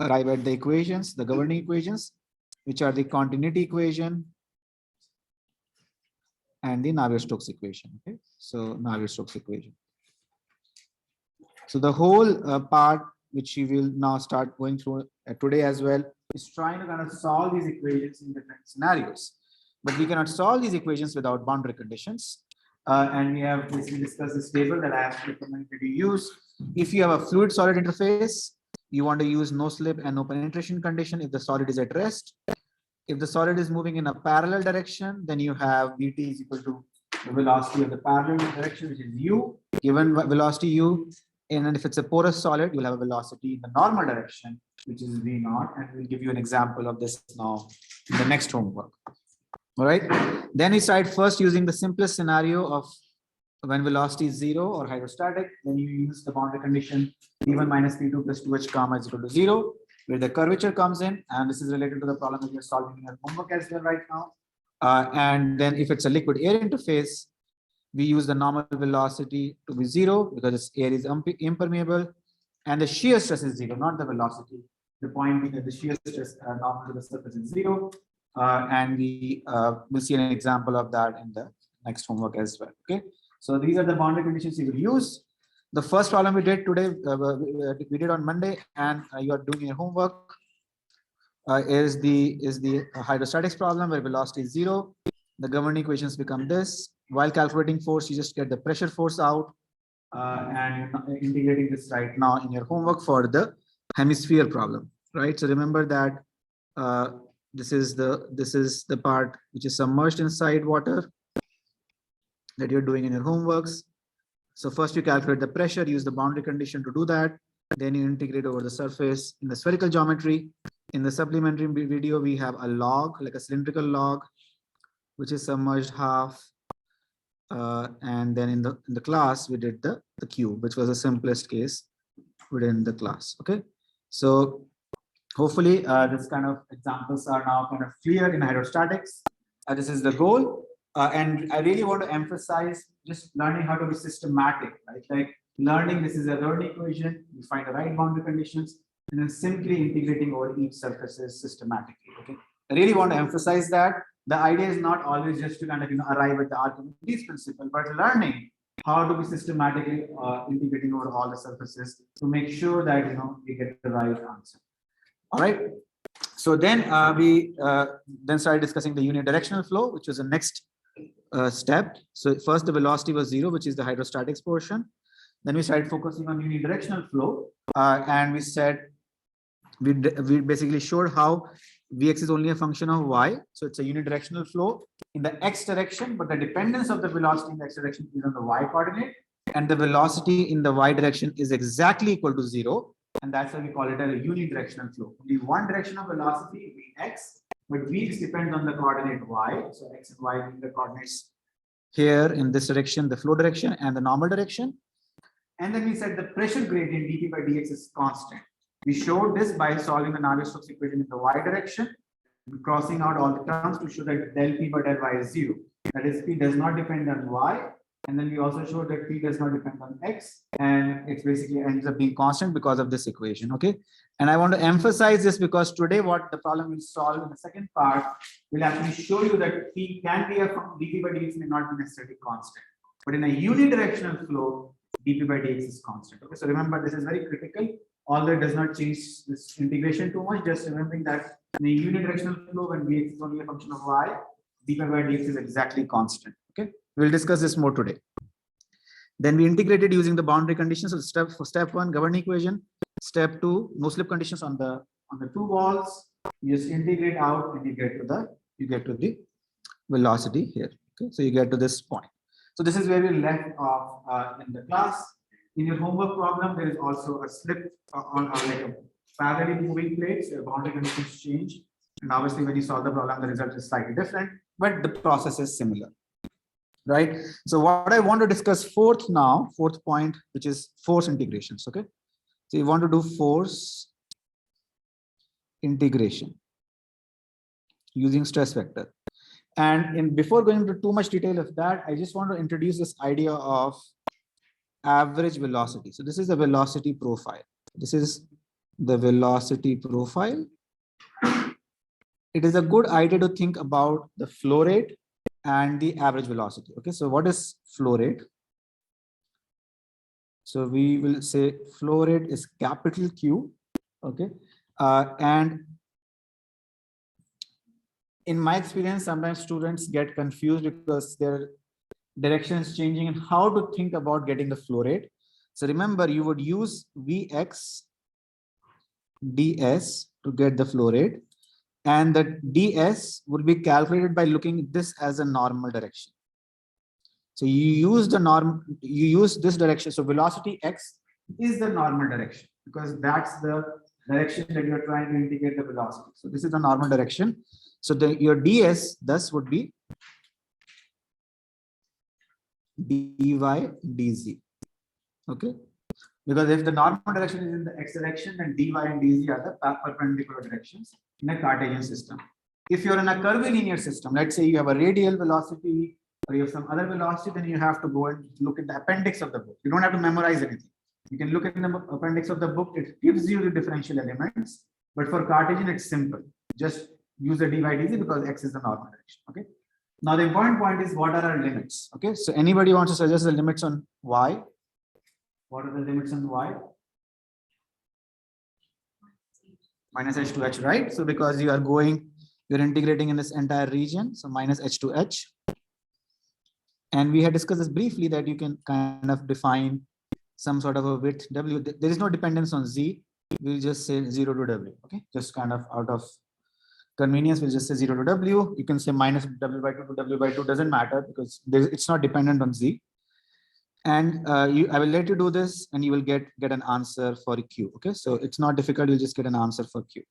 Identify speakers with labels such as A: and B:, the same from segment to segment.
A: arrive at the equations, the governing equations, which are the continuity equation and the Navier-Stokes equation. Okay, so Navier-Stokes equation. So the whole part which we will now start going through today as well is trying to kind of solve these equations in different scenarios. But we cannot solve these equations without boundary conditions. And we have basically discussed this table that I have recommended you use. If you have a fluid solid interface, you want to use no slip and no penetration condition if the solid is at rest. If the solid is moving in a parallel direction, then you have Vt is equal to the velocity of the parallel direction, which is u, given velocity u. And if it's a porous solid, you'll have a velocity in the normal direction, which is v naught. And we'll give you an example of this now in the next homework. All right. Then we start first using the simplest scenario of when velocity is 0 or hydrostatic. Then you use the boundary condition v1 minus v2 plus 2h comma is equal to 0, where the curvature comes in. And this is related to the problem that you're solving in your homework as well right now. And then if it's a liquid air interface, we use the normal velocity to be 0 because its air is impermeable, and the shear stress is 0, not the velocity. The point being that the shear stress normal to the surface is 0, and we will see an example of that in the next homework as well. Okay, so these are the boundary conditions you will use. The first problem we did today, we did on Monday, and you are doing your homework. Is the hydrostatics problem where velocity is 0. The governing equations become this. While calculating force, you just get the pressure force out, and integrating this right now in your homework for the hemisphere problem, right? So remember that this is the part which is submerged inside water that you're doing in your homeworks. So first you calculate the pressure, use the boundary condition to do that. Then you integrate over the surface in the spherical geometry. In the supplementary video, we have a log, like a cylindrical log, which is submerged half. And then in the class, we did the cube, which was the simplest case within the class. Okay, so hopefully this kind of examples are now kind of clear in hydrostatics. This is the goal. And I really want to emphasize just learning how to be systematic, right? Like learning this is a learning equation, you find the right boundary conditions, and then simply integrating over each surfaces systematically. Okay, I really want to emphasize that. The idea is not always just to kind of arrive at the Archimedes principle, but learning how to be systematically integrating over all the surfaces to make sure that you get the right answer. All right. So then we then started discussing the unidirectional flow, which was the next step. So first the velocity was 0, which is the hydrostatics portion. Then we started focusing on unidirectional flow, and we said we basically showed how Vx is only a function of y, so it's a unidirectional flow in the x direction, but the dependence of the velocity in the x direction is on the y coordinate, and the velocity in the y direction is exactly equal to 0, and that's why we call it a unidirectional flow. Only one direction of velocity, Vx, but v just depends on the coordinate y, so x and y being the coordinates here in this direction, the flow direction, and the normal direction. And then we said the pressure gradient dp by dx is constant. We showed this by solving the Navier-Stokes equation in the y direction, crossing out all the terms to show that del p by del y is 0. That is, p does not depend on y. And then we also showed that p does not depend on x. And it basically ends up being constant because of this equation. Okay. And I want to emphasize this because today what the problem will solve in the second part will actually show you that p can be a dp by dx may not be necessarily constant. But in a unidirectional flow, dp by dx is constant. Okay. So remember, this is very critical. Although it does not change this integration too much, just remembering that in a unidirectional flow, when Vx is only a function of y, dp by dx is exactly constant. Okay, we'll discuss this more today. Then we integrated using the boundary conditions. So step 1, governing equation. Step 2, no slip conditions on the two walls. You just integrate out, and you get to the velocity here. Okay, so you get to this point. So this is where we left off in the class. In your homework problem, there is also a slip on like a parallel moving plate. So boundary conditions change, and obviously when you solve the problem, the result is slightly different, but the process is similar, right? So what I want to discuss fourth point, which is force integrations. Okay, so you want to do force integration using stress vector, and before going into too much detail of that, I just want to introduce this idea of average velocity. So this is a velocity profile. This is the velocity profile, it is a good idea to think about the flow rate and the average velocity. Okay, so what is flow rate? So we will say flow rate is capital Q. Okay, and in my experience, sometimes students get confused because their direction is changing and how to think about getting the flow rate. So remember, you would use Vx ds to get the flow rate, and the ds would be calculated by looking at this as a normal direction. So you use the norm, you use this direction. So velocity x is the normal direction because that's the direction that you're trying to indicate the velocity. So this is the normal direction. So your ds thus would be dy dz. Okay, because if the normal direction is in the x direction, then dy and dz are the perpendicular directions in a Cartesian system. If you're in a curvilinear system, let's say you have a radial velocity or you have some other velocity, then you have to go and look at the appendix of the book. You don't have to memorize anything. You can look at the appendix of the book. It gives you the differential elements. But for Cartesian, it's simple. Just use the dy dz because x is the normal direction. Okay. Now the important point is what are our limits? Okay. So anybody wants to suggest the limits on y? What are the limits on y? Minus h to h, right? So because you are going, you're integrating in this entire region, so minus h to h. And we had discussed this briefly that you can kind of define some sort of a width w. There is no dependence on z. We'll just say 0 to w. Okay, just kind of out of convenience, we'll just say 0 to w. You can say minus w by 2 to w by 2, doesn't matter because it's not dependent on z. And I will let you do this and you will get an answer for Q. Okay, so it's not difficult, you'll just get an answer for Q.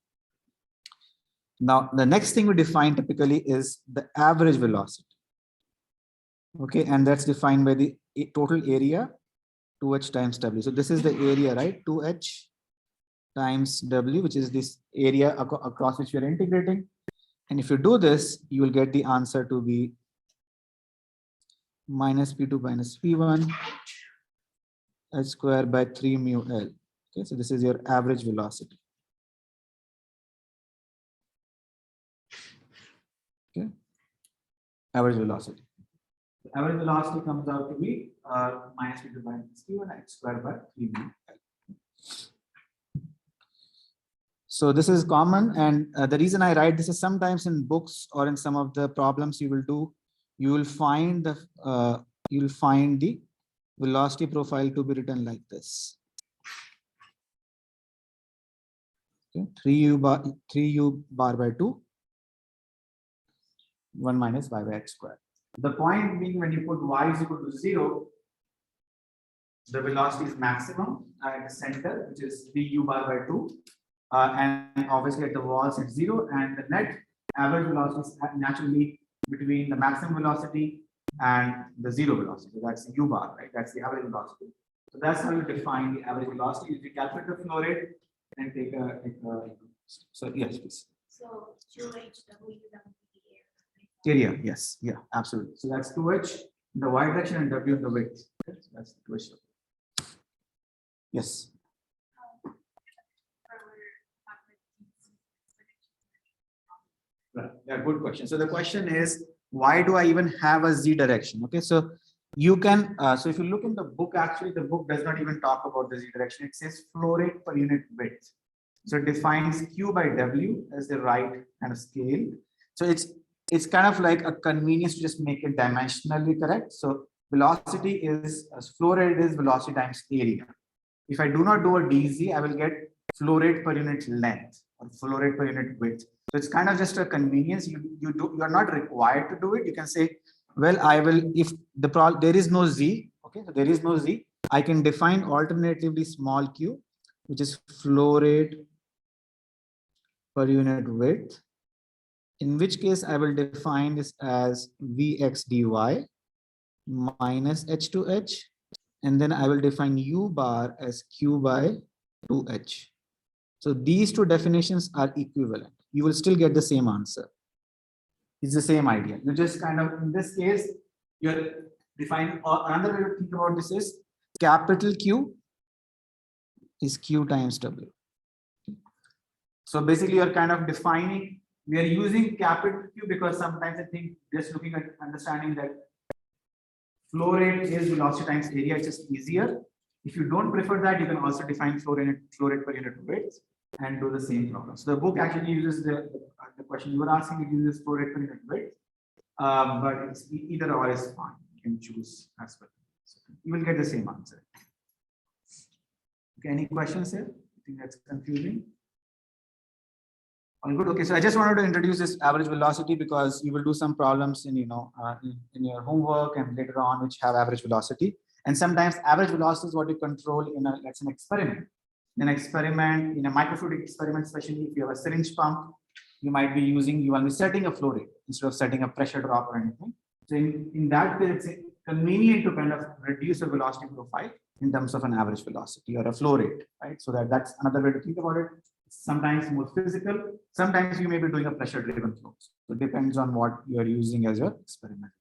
A: Now, the next thing we define typically is the average velocity. Okay, and that's defined by the total area 2h times w. So this is the area, right? 2h times w, which is this area across which we are integrating. And if you do this, you will get the answer to be minus p2 minus p1 h square by 3 mu L. Okay, so this is your average velocity. Okay, average velocity. The average velocity comes out to be minus p2 minus p1 h square by 3 mu L. So this is common, and the reason I write this is sometimes in books or in some of the problems you will do, you will find the velocity profile to be written like this. Okay, 3u bar by 2, 1 minus y by x square. The point being, when you put y is equal to 0, the velocity is maximum at the center, which is 3u bar by 2, and obviously at the walls it's 0, and the net average velocity is naturally between the maximum velocity and the 0 velocity. So that's u bar, right? That's the average velocity. So that's how you define the average velocity. If you calculate the flow rate and take a so yes, please.
B: So 2h w
A: Area, yes, yeah, absolutely. So that's 2h in the y direction and w in the width. Okay, so that's the 2h. Yes. Right. Yeah, good question. So the question is, why do I even have a z direction? Okay, so you can, so if you look in the book, actually the book does not even talk about the z direction. It says flow rate per unit width. So it defines Q by W as the right kind of scale. So it's kind of like a convenience to just make it dimensionally correct. So velocity is, flow rate is velocity times area. If I do not do a dz, I will get flow rate per unit length or flow rate per unit width. So it's kind of just a convenience. You are not required to do it. You can say, well, I will, if there is no z, okay, so there is no z, I can define alternatively small q, which is flow rate per unit width, in which case I will define this as Vx dy minus h to h, and then I will define u bar as q by 2h. So these two definitions are equivalent. You will still get the same answer. It's the same idea. You just kind of, in this case, you're defining, or another way to think about this is capital Q is Q times W. So basically you're kind of defining, we are using capital Q because sometimes I think just looking at understanding that flow rate is velocity times area, it's just easier. If you don't prefer that, you can also define flow rate per unit weight and do the same problem. So the book actually uses the question you were asking, it uses flow rate per unit weight, but it's either or is fine. You can choose as well. So you will get the same answer. Okay, any questions here? I think that's confusing. All good. Okay, so I just wanted to introduce this average velocity because you will do some problems in in your homework and later on which have average velocity. And sometimes average velocity is what you control in let's say an experiment. In an experiment, in a microfluidic experiment, especially if you have a syringe pump, you might be using, you will be setting a flow rate instead of setting a pressure drop or anything. So in that case, it's convenient to kind of reduce the velocity profile in terms of an average velocity or a flow rate, right? So that's another way to think about it. Sometimes more physical, sometimes you may be doing a pressure driven flow. So it depends on what you are using as your experiment.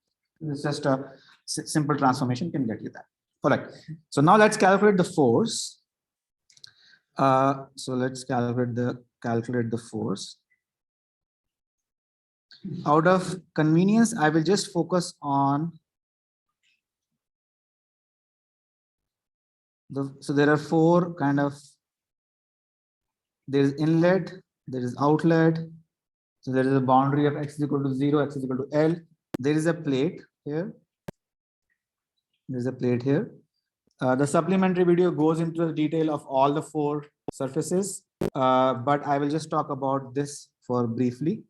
A: It's just a simple transformation can get you that. All right. So now let's calculate the force. So let's calculate the force. Out of convenience, I will just focus on so there are four kind of, there is inlet, there is outlet, so there is a boundary of x is equal to 0, x is equal to L. There is a plate here. There's a plate here. The supplementary video goes into the detail of all the four surfaces, but I will just talk about this for briefly.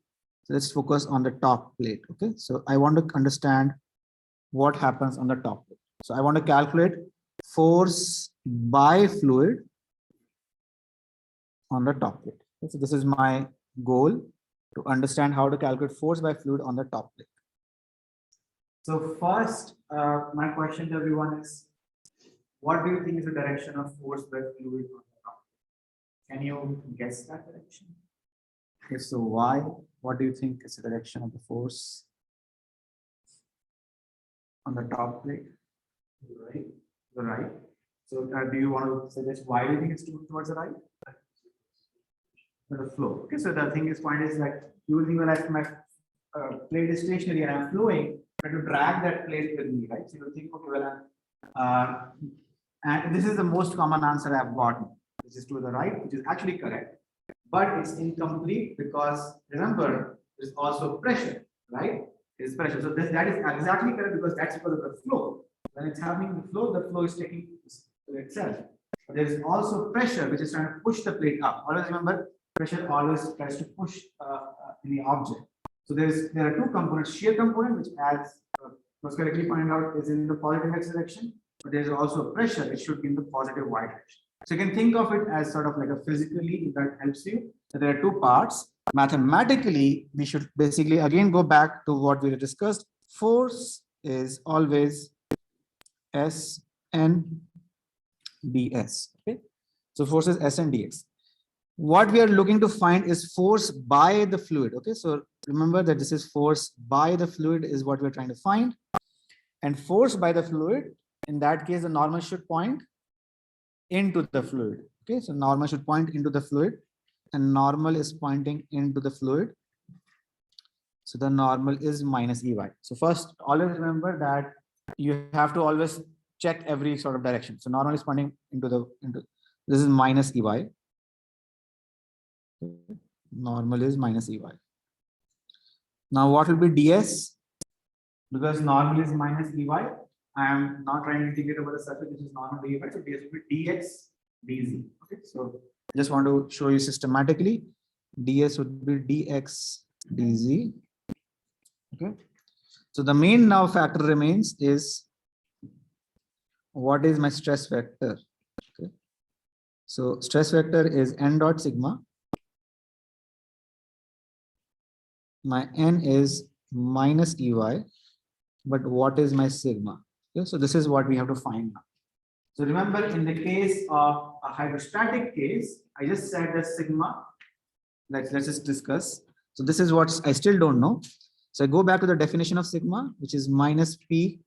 A: So let's focus on the top plate. Okay, so I want to understand what happens on the top plate. So I want to calculate force by fluid on the top plate. Okay, so this is my goal, to understand how to calculate force by fluid on the top plate. So first, my question to everyone is, what do you think is the direction of force by fluid on the top? Can you guess that direction? If so, why? What do you think is the direction of the force on the top plate? Right, the right. So do you want to suggest why do you think it's towards the right? The flow. Okay, so the thing is, point is that using when my plate is stationary and I'm flowing, I have to drag that plate with me, right? So you think, okay, well, and this is the most common answer I've gotten, which is to the right, which is actually correct, but it's incomplete because remember, there's also pressure, right? There's pressure. So that is exactly correct because that's because of the flow. When it's happening in the flow is taking itself. But there is also pressure, which is trying to push the plate up. Always remember, pressure always tries to push any object. So there are two components: shear component, which adds, was correctly pointed out, is in the positive x direction, but there's also pressure, which should be in the positive y direction. So you can think of it as sort of like a physically, if that helps you. So there are two parts. Mathematically, we should basically again go back to what we discussed. Force is always S N ds. Okay, so force is S N dx. What we are looking to find is force by the fluid. Okay, so remember that this is force by the fluid is what we're trying to find, and force by the fluid, in that case, the normal should point into the fluid. Okay, so normal should point into the fluid, and normal is pointing into the fluid. So the normal is minus Ey. So first, always remember that you have to always check every sort of direction. So normal is pointing into this is minus Ey. Normal is minus Ey. Now what will be ds? Because normal is minus Ey, I am not trying to integrate over the surface, which is normal Ey. So ds will be dx dz. Okay, so I just want to show you systematically. ds would be dx dz. Okay, so the main now factor remains is what is my stress vector. Okay, so stress vector is n dot sigma. My n is minus Ey, but what is my sigma? Okay, so this is what we have to find now. So remember, in the case of a hydrostatic case, I just said that sigma. Let's just discuss. So this is what I still don't know. So I go back to the definition of sigma, which is minus p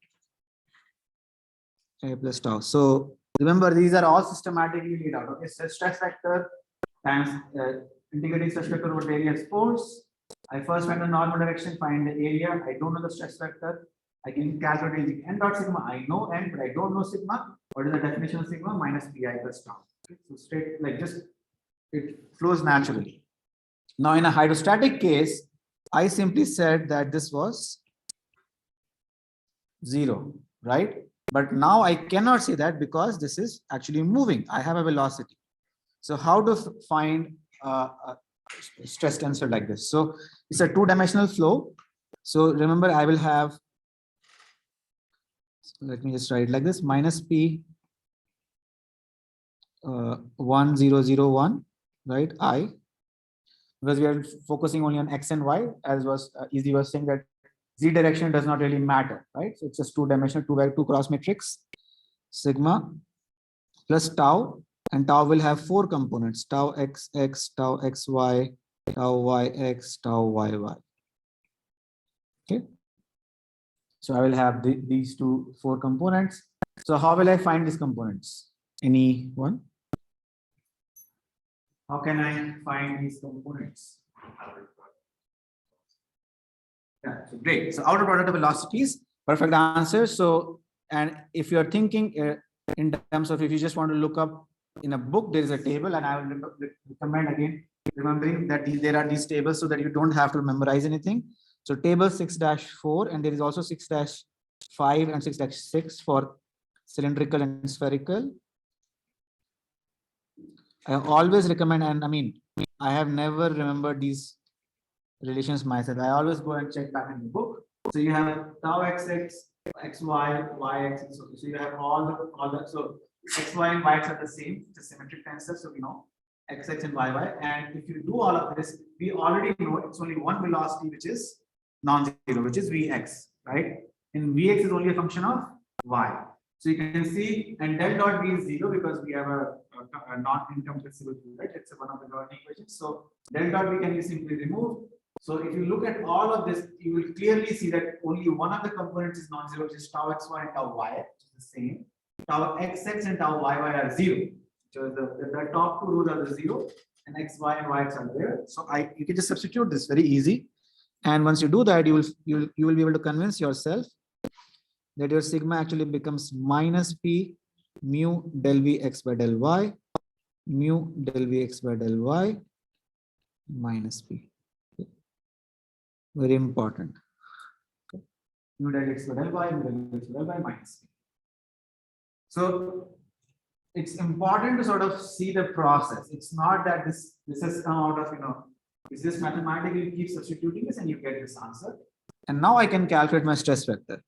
A: a plus tau. So remember, these are all systematically laid out. Okay, so stress factor times integrating stress vector over the area exposed. I first find the normal direction, find the area. I don't know the stress vector. I can calculate n dot sigma. I know n, but I don't know sigma. What is the definition of sigma? Minus pi plus tau. Okay, so straight like just it flows naturally. Now in a hydrostatic case, I simply said that this was 0, right? But now I cannot say that because this is actually moving. I have a velocity. So how to find a stress tensor like this? So it's a two-dimensional flow. So remember, I will have, let me just write like this, minus P 1001, right? I, because we are focusing only on X and Y, as was Easy was saying that Z direction does not really matter, right? So it's just two-dimensional, two cross matrix, sigma plus tau, and tau will have 4 components: tau xx, tau xy, tau yx, tau yy. Okay. So I will have these 4 components. So how will I find these components? Anyone? How can I find these components? Yeah, so great. So outer product of velocities, perfect answer. So, and if you're thinking in terms of if you just want to look up in a book, there is a table, and I will recommend again remembering that there are these tables so that you don't have to memorize anything. So table 6-4, and there is also 6-5 and 6-6 for cylindrical and spherical. I always recommend, and I mean, I have never remembered these relations myself. I always go and check back in the book. So you have tau xx, xy, yx. So you have all the so xy and yx are the same. It's a symmetric tensor, so we know xx and yy. And if you do all of this, we already know it's only one velocity which is non-zero, which is vx, right? And vx is only a function of y. So you can see, and del dot v is 0 because we have a non-incompressible field, right? It's one of the Gaussian equations. So del dot v can be simply removed. So if you look at all of this, you will clearly see that only one of the components is non-zero, which is tau xy and tau y, which is the same. Tau xx and tau yy are 0. So the top 2 rows are the 0, and xy and yx are there. So you can just substitute this, very easy. And once you do that, you will be able to convince yourself that your sigma actually becomes minus p mu del vx by del y, mu del vx by del y minus p. Very important. Mu del x by del y, mu del x by del y minus p. So it's important to sort of see the process. It's not that this has come out of, is this mathematically keep substituting this and you get this answer. And now I can calculate my stress vector.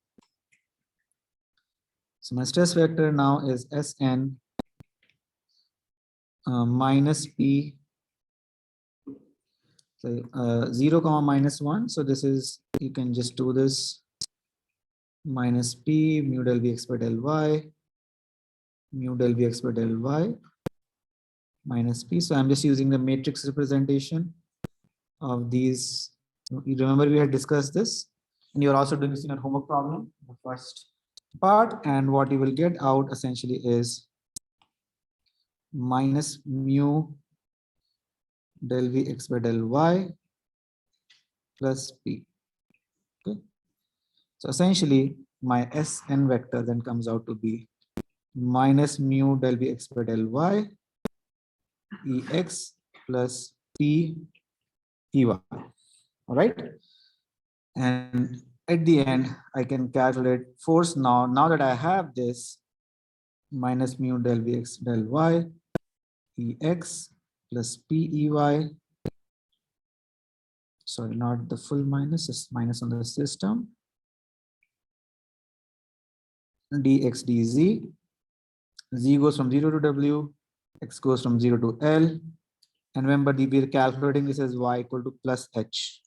A: So my stress vector now is Sn minus p. So 0 comma minus 1. So this is, you can just do this, minus p mu del vx by del y, mu del vx by del y minus p. So I'm just using the matrix representation of these. You remember we had discussed this, and you're also doing this in a homework problem, the first part, and what you will get out essentially is minus mu del vx by del y plus p. Okay. So essentially my Sn vector then comes out to be minus mu del vx by del y ex plus p ey. All right. And at the end, I can calculate force now. Now that I have this minus mu del vx del y ex plus p ey. Sorry, not the full minus, just minus on the system. Dx dz. Z goes from 0 to w, x goes from 0 to L. And remember, we're calculating this as y equal to plus h.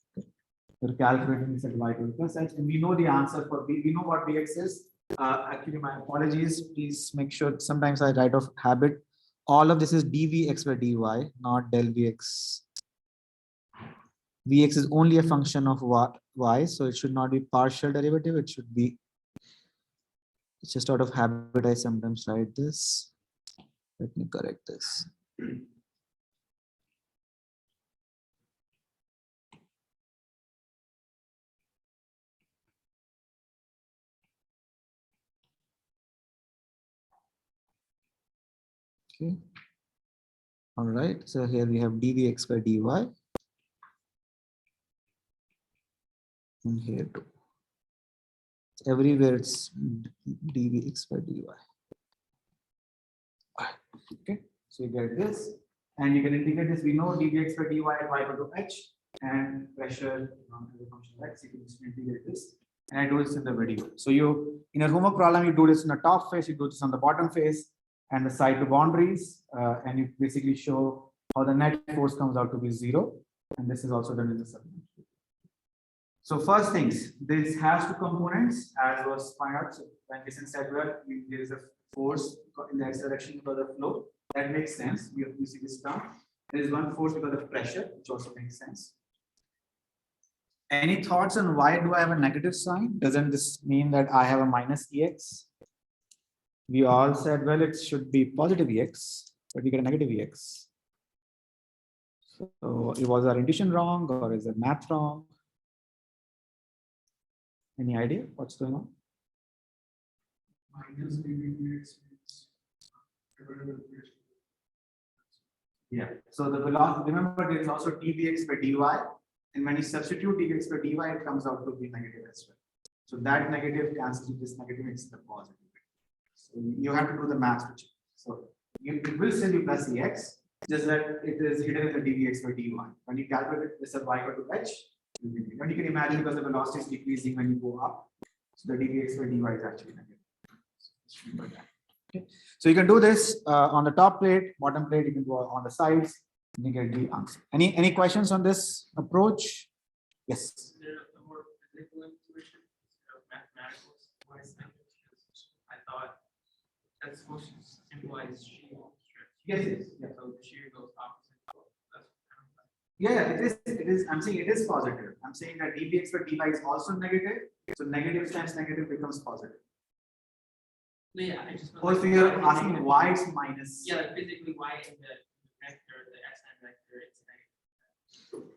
A: We're calculating this at y equal to plus h, and we know the answer for b. We know what bx is. Actually, my apologies. Please make sure. Sometimes I write off habit. All of this is dvx by dy, not del vx. Vx is only a function of y, so it should not be partial derivative. It should be. It's just out of habit. I sometimes write this. Let me correct this. Okay. All right. So here we have dvx by dy. And here too. Everywhere it's dvx by dy. Okay. So you get this. And you can integrate this. We know dvx by dy at y equal to h and pressure as a function of x. You can just integrate this. And I do this in the video. So you, in a homework problem, you do this in the top face, you do this on the bottom face and the side to boundaries. And you basically show how the net force comes out to be 0. And this is also done in the supplementary. So first things, this has two components as was pointed out. So when this is said, well, there is a force in the x direction because of flow. That makes sense. We see this term. There is one force because of pressure, which also makes sense. Any thoughts on why do I have a negative sign? Doesn't this mean that I have a minus ex? We all said, well, it should be positive ex, but we get a negative ex. So was our intuition wrong or is the math wrong? Any idea what's going on?
C: Minus dvx.
A: Yeah. So the velocity, remember there is also dvx by dy. And when you substitute dvx by dy, it comes out to be negative as well. So that negative cancels with this negative, it's the positive. So you have to do the math. So it will still be plus ex, just that it is hidden in the dvx by dy. When you calculate this at y equal to h, when you can imagine because the velocity is decreasing when you go up, so the dvx by dy is actually negative. Okay. So you can do this on the top plate, bottom plate, you can go on the sides. You get the answer. Any questions on this approach? Yes.
C: Is there a more physical intuition of mathematical? I thought that's supposed to symbolize shear.
A: Yes.
C: So the shear goes opposite.
A: Yeah, it is. I'm saying it is positive. I'm saying that dvx by dy is also negative. So negative times negative becomes positive.
C: Yeah, I just.
A: Or if you're asking why it's minus.
C: Yeah, like physically, why in the vector, the xn vector, it's negative.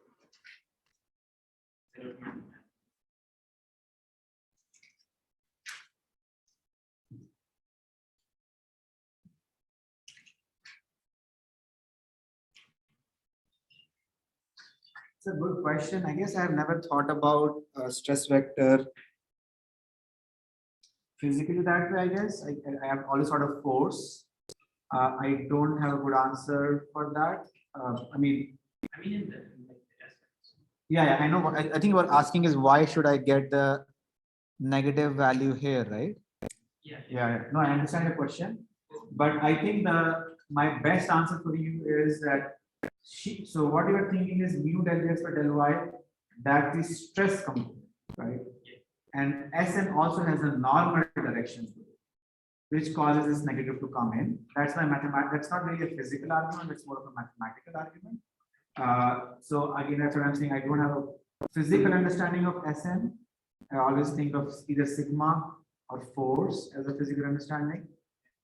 A: It's a good question. I guess I have never thought about stress vector physically that way. I guess I have always thought of force. I don't have a good answer for that. I mean,
C: in the essence.
A: yeah, I know. I think what asking is why should I get the negative value here, right? Yeah. No, I understand the question, but I think my best answer for you is that so what you are thinking is mu del x per del y, that's the stress component, right? And Sn also has a normal direction to it, which causes this negative to come in. That's why mathematics. That's not really a physical argument. It's more of a mathematical argument. So again, that's what I'm saying. I don't have a physical understanding of Sn. I always think of either sigma or force as a physical understanding.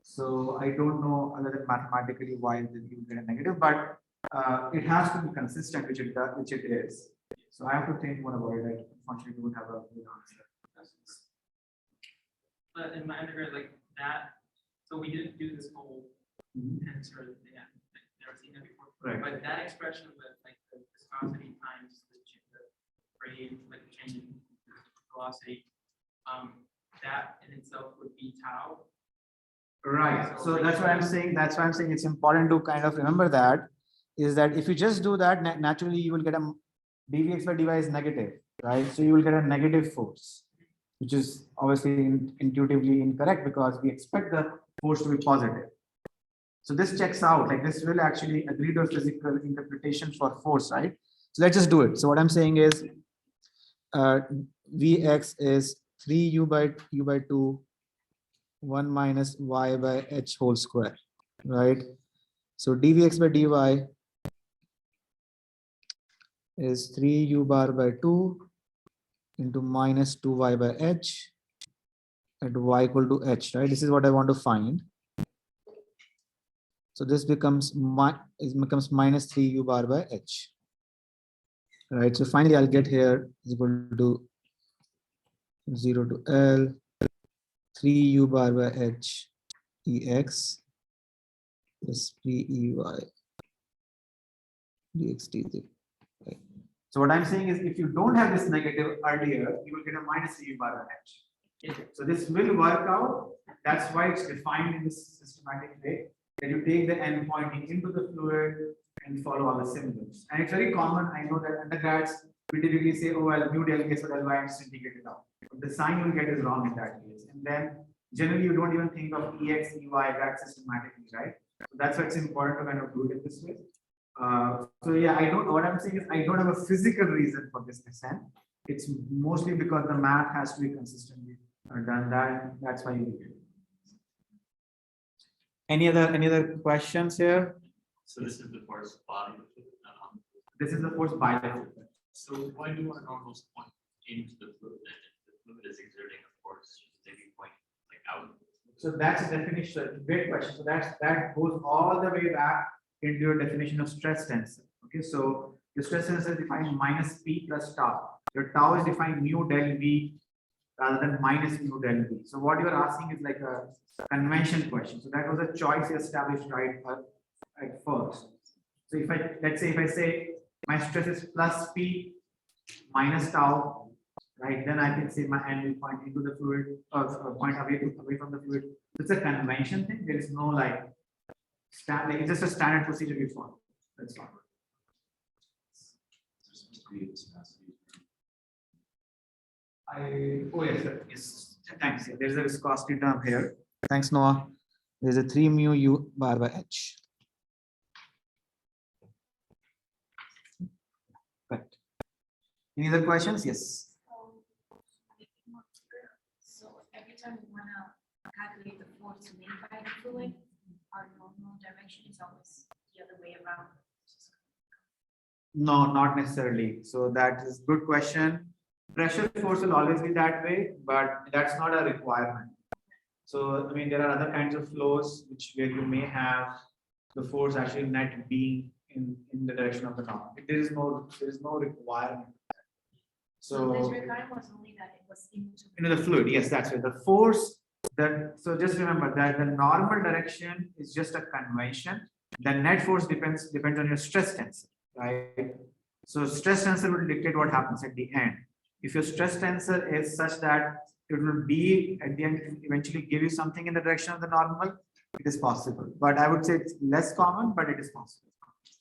A: So I don't know other than mathematically why you get a negative, but it has to be consistent, which it is. So I have to think more about it. Unfortunately, don't have a good answer.
C: But in my undergrad, like that, so we didn't do this whole tensor thing. I've never seen that before.
A: Right.
C: But that expression with like the viscosity times the rate, like the change in velocity, that in itself would be tau.
A: Right. So that's why I'm saying. That's why I'm saying it's important to kind of remember that. Is that if you just do that, naturally you will get a dvx by dy is negative, right? So you will get a negative force, which is obviously intuitively incorrect because we expect the force to be positive. So this checks out, like this will actually agree to a physical interpretation for force, right? So let's just do it. So what I'm saying is Vx is 3u by 2, 1 minus y by h whole square, right? So dvx by dy is 3u bar by 2 into minus 2y by h at y equal to h, right? This is what I want to find. So this becomes minus 3u bar by h, right? So finally I'll get here is equal to 0 to L 3u bar by h ex plus PEY dxt. Right. So what I'm saying is, if you don't have this negative earlier, you will get a minus CU bar H. Okay. So this will work out. That's why it's defined in this systematic way, that you take the end pointing into the fluid and follow all the symbols. And it's very common. I know that undergrads we typically say, oh, well, mu del K, so del Y, and integrate it out. The sign you'll get is wrong in that case. And then generally you don't even think of EX, EY that systematically, right? So that's why it's important to kind of do it this way. So yeah, I don't. What I'm saying is I don't have a physical reason for this descent. It's mostly because the math has to be consistently done. That's why you do it. Any other questions here?
D: So this is the force bottom.
A: This is the force by the fluid.
D: So why do our normals point into the fluid? And if the fluid is exerting a force, they be pointing like out.
A: So that's a definition. Great question. So that goes all the way back into your definition of stress tensor. Okay, so your stress tensor is defined minus P plus tau. Your tau is defined mu del V rather than minus mu del V. So what you're asking is like a convention question. So that was a choice you established right at first. So if let's say if I say my stress is plus P minus tau, right? Then I can say my hand will point into the fluid or point away from the fluid. It's a convention thing. There is no like it's just a standard procedure we follow. That's all. Oh yes, sir. Yes. Thanks. There's a viscosity term here. Thanks, Noah. There's a 3 mu U bar by H. Right. Any other questions? Yes.
B: So every time we want to calculate the force made by the fluid, our normal direction is always the other way around.
A: No, not necessarily. So that is a good question. Pressure force will always be that way, but that's not a requirement. So I mean, there are other kinds of flows where you may have the force actually net being in the direction of the normal. There is no requirement.
B: So this requirement was only that it was into
A: the fluid. Yes, that's right. The force so just remember that the normal direction is just a convention. The net force depends on your stress tensor, right? So stress tensor will dictate what happens at the end. If your stress tensor is such that it will be at the end eventually give you something in the direction of the normal, it is possible. But I would say it's less common, but it is possible.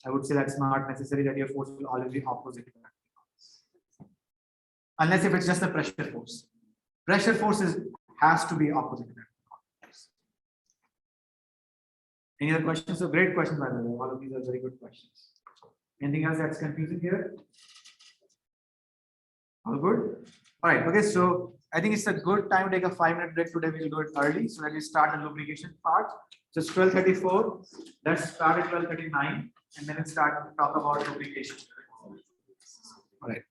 A: I would say that's not necessary that your force will always be opposite. Unless if it's just a pressure force. Pressure force has to be opposite. Any other questions? So great questions, by the way. All of these are very good questions. Anything else that's confusing here? All good? All right. Okay. So I think it's a good time to take a 5-minute break. Today we'll do it early. So let me start the lubrication part. So it's 12:34. Let's start at 12:39 and then let's start to talk about lubrication. All right.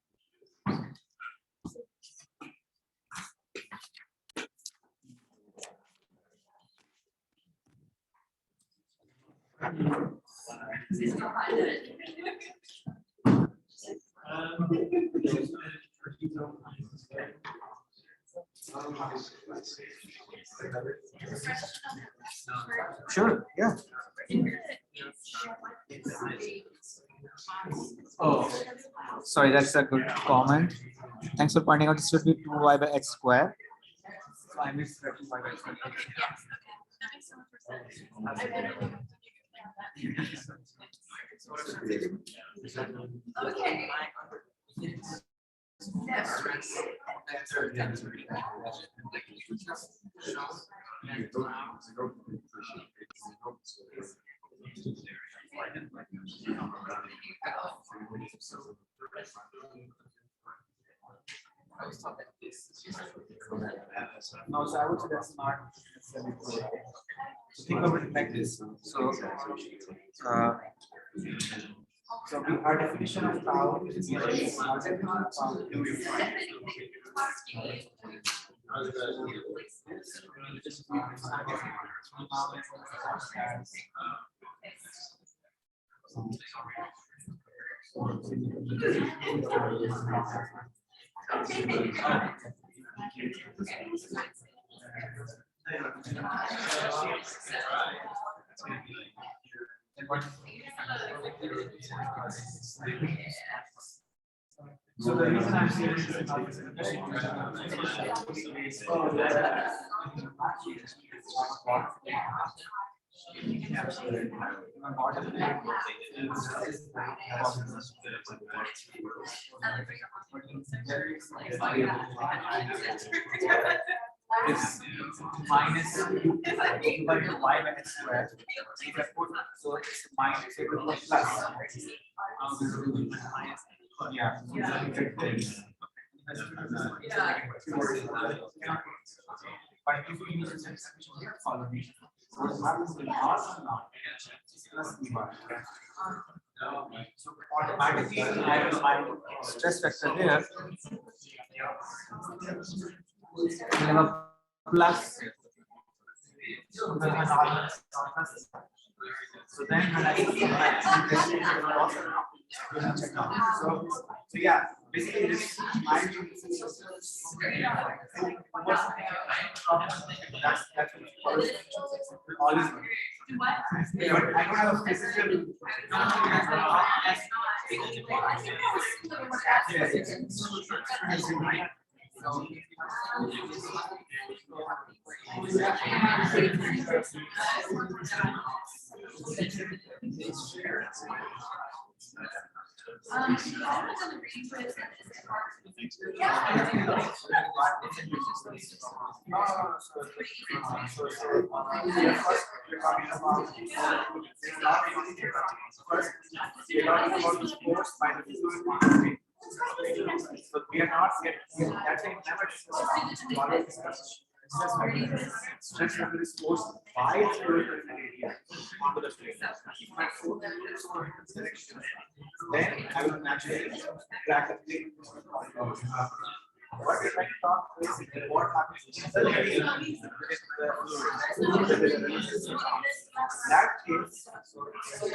A: Sure. Yeah. Oh, sorry. That's a good comment. Thanks for pointing out. This should be 2y by x square. So I missed 2y by x square. No, so I would say that's not necessarily correct. Think of it like this. So our definition of tau is So the reason I'm saying this is is minus by 5 square. So it's minus plus. Yeah. But if you use this expression here, follow me. So what happens with loss and not plus B1. So automatically I have my stress vector here. I have a plus. So then when so yeah, basically this that's all is but I don't have a physical so we are not yet that time never discussed stress level is forced by its vertical area onto the plate. If my foot is direction, then I will naturally track the plate. What if I talk is what happens that case, what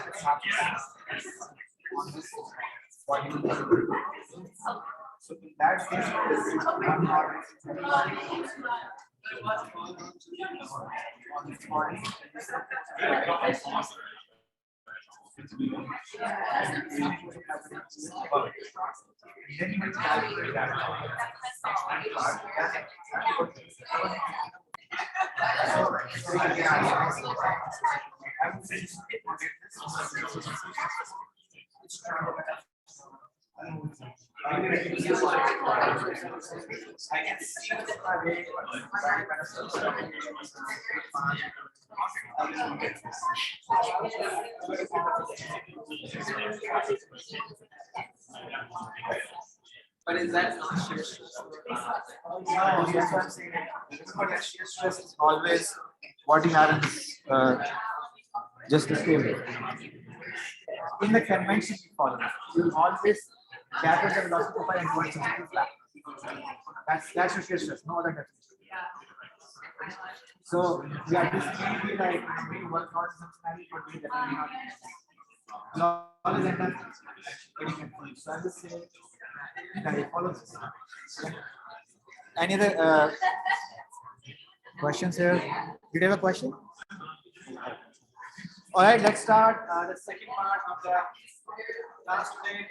A: is happening on this so in that case, one more on this body. Then you will calculate that. I can see but is that not shear stress? No, that's what I'm saying. Remember that shear stress is always what you have in just the same way. In the convention you follow, you always gather the velocity profile and point to flat. That's your shear stress, no other definition. So yeah, this may be like maybe one thought something but we definitely not. Always end up getting confused. So I will say that it follows. Any other questions here? Did you have a question? All right, let's start the second part of the class today.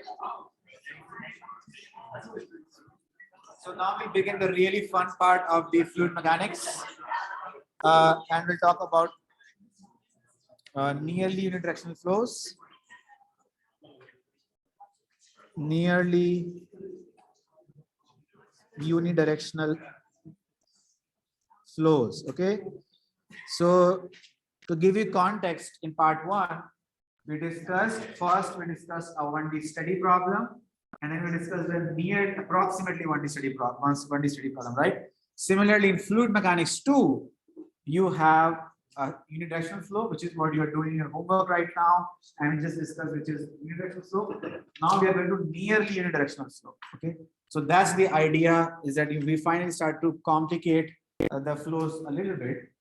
A: So now we begin the really fun part of the fluid mechanics, and we'll talk about nearly unidirectional flows. Nearly unidirectional flows. Okay, so to give you context, in part one, we discussed a 1D study problem, and then we discussed the near approximately 1D study problem, right? Similarly, in fluid mechanics 2, you have a unidirectional flow, which is what you are doing in your homework right now, and we just discussed which is unidirectional flow. Now we are going to nearly unidirectional flow. Okay, so that's the idea, is that we finally start to complicate the flows a little bit.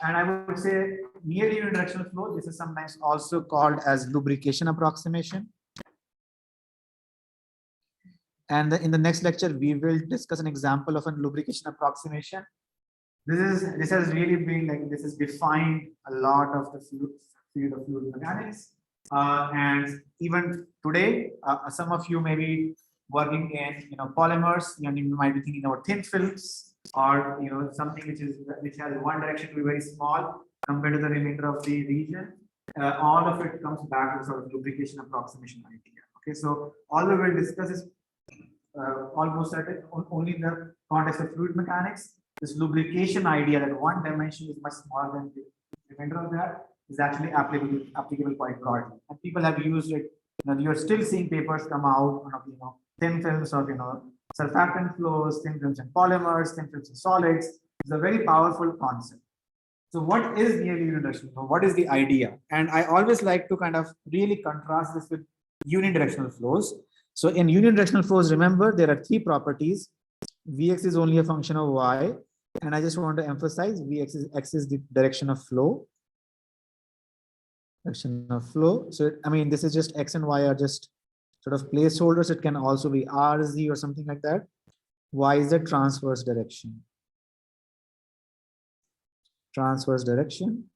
A: And I would say nearly unidirectional flow, this is sometimes also called as lubrication approximation. And in the next lecture, we will discuss an example of a lubrication approximation. This has really been like, this has defined a lot of the field of fluid mechanics. And even today, some of you may be working in polymers, you might be thinking about thin films, or something which has one direction to be very small compared to the remainder of the region. All of it comes back to sort of lubrication approximation idea. Okay, so all we will discuss is almost at it, only in the context of fluid mechanics. This lubrication idea that one dimension is much smaller than the remainder of that is actually applicable quite broadly. And people have used it. You're still seeing papers come out of thin films of surfactant flows, thin films in polymers, thin films in solids. It's a very powerful concept. So what is nearly unidirectional? What is the idea? And I always like to kind of really contrast this with unidirectional flows. So in unidirectional flows, remember there are three properties. Vx is only a function of y. And I just want to emphasize Vx is x is the direction of flow. Direction of flow. So I mean, this is just x and y are just sort of placeholders. It can also be RZ or something like that. Y is the transverse direction. Transverse direction.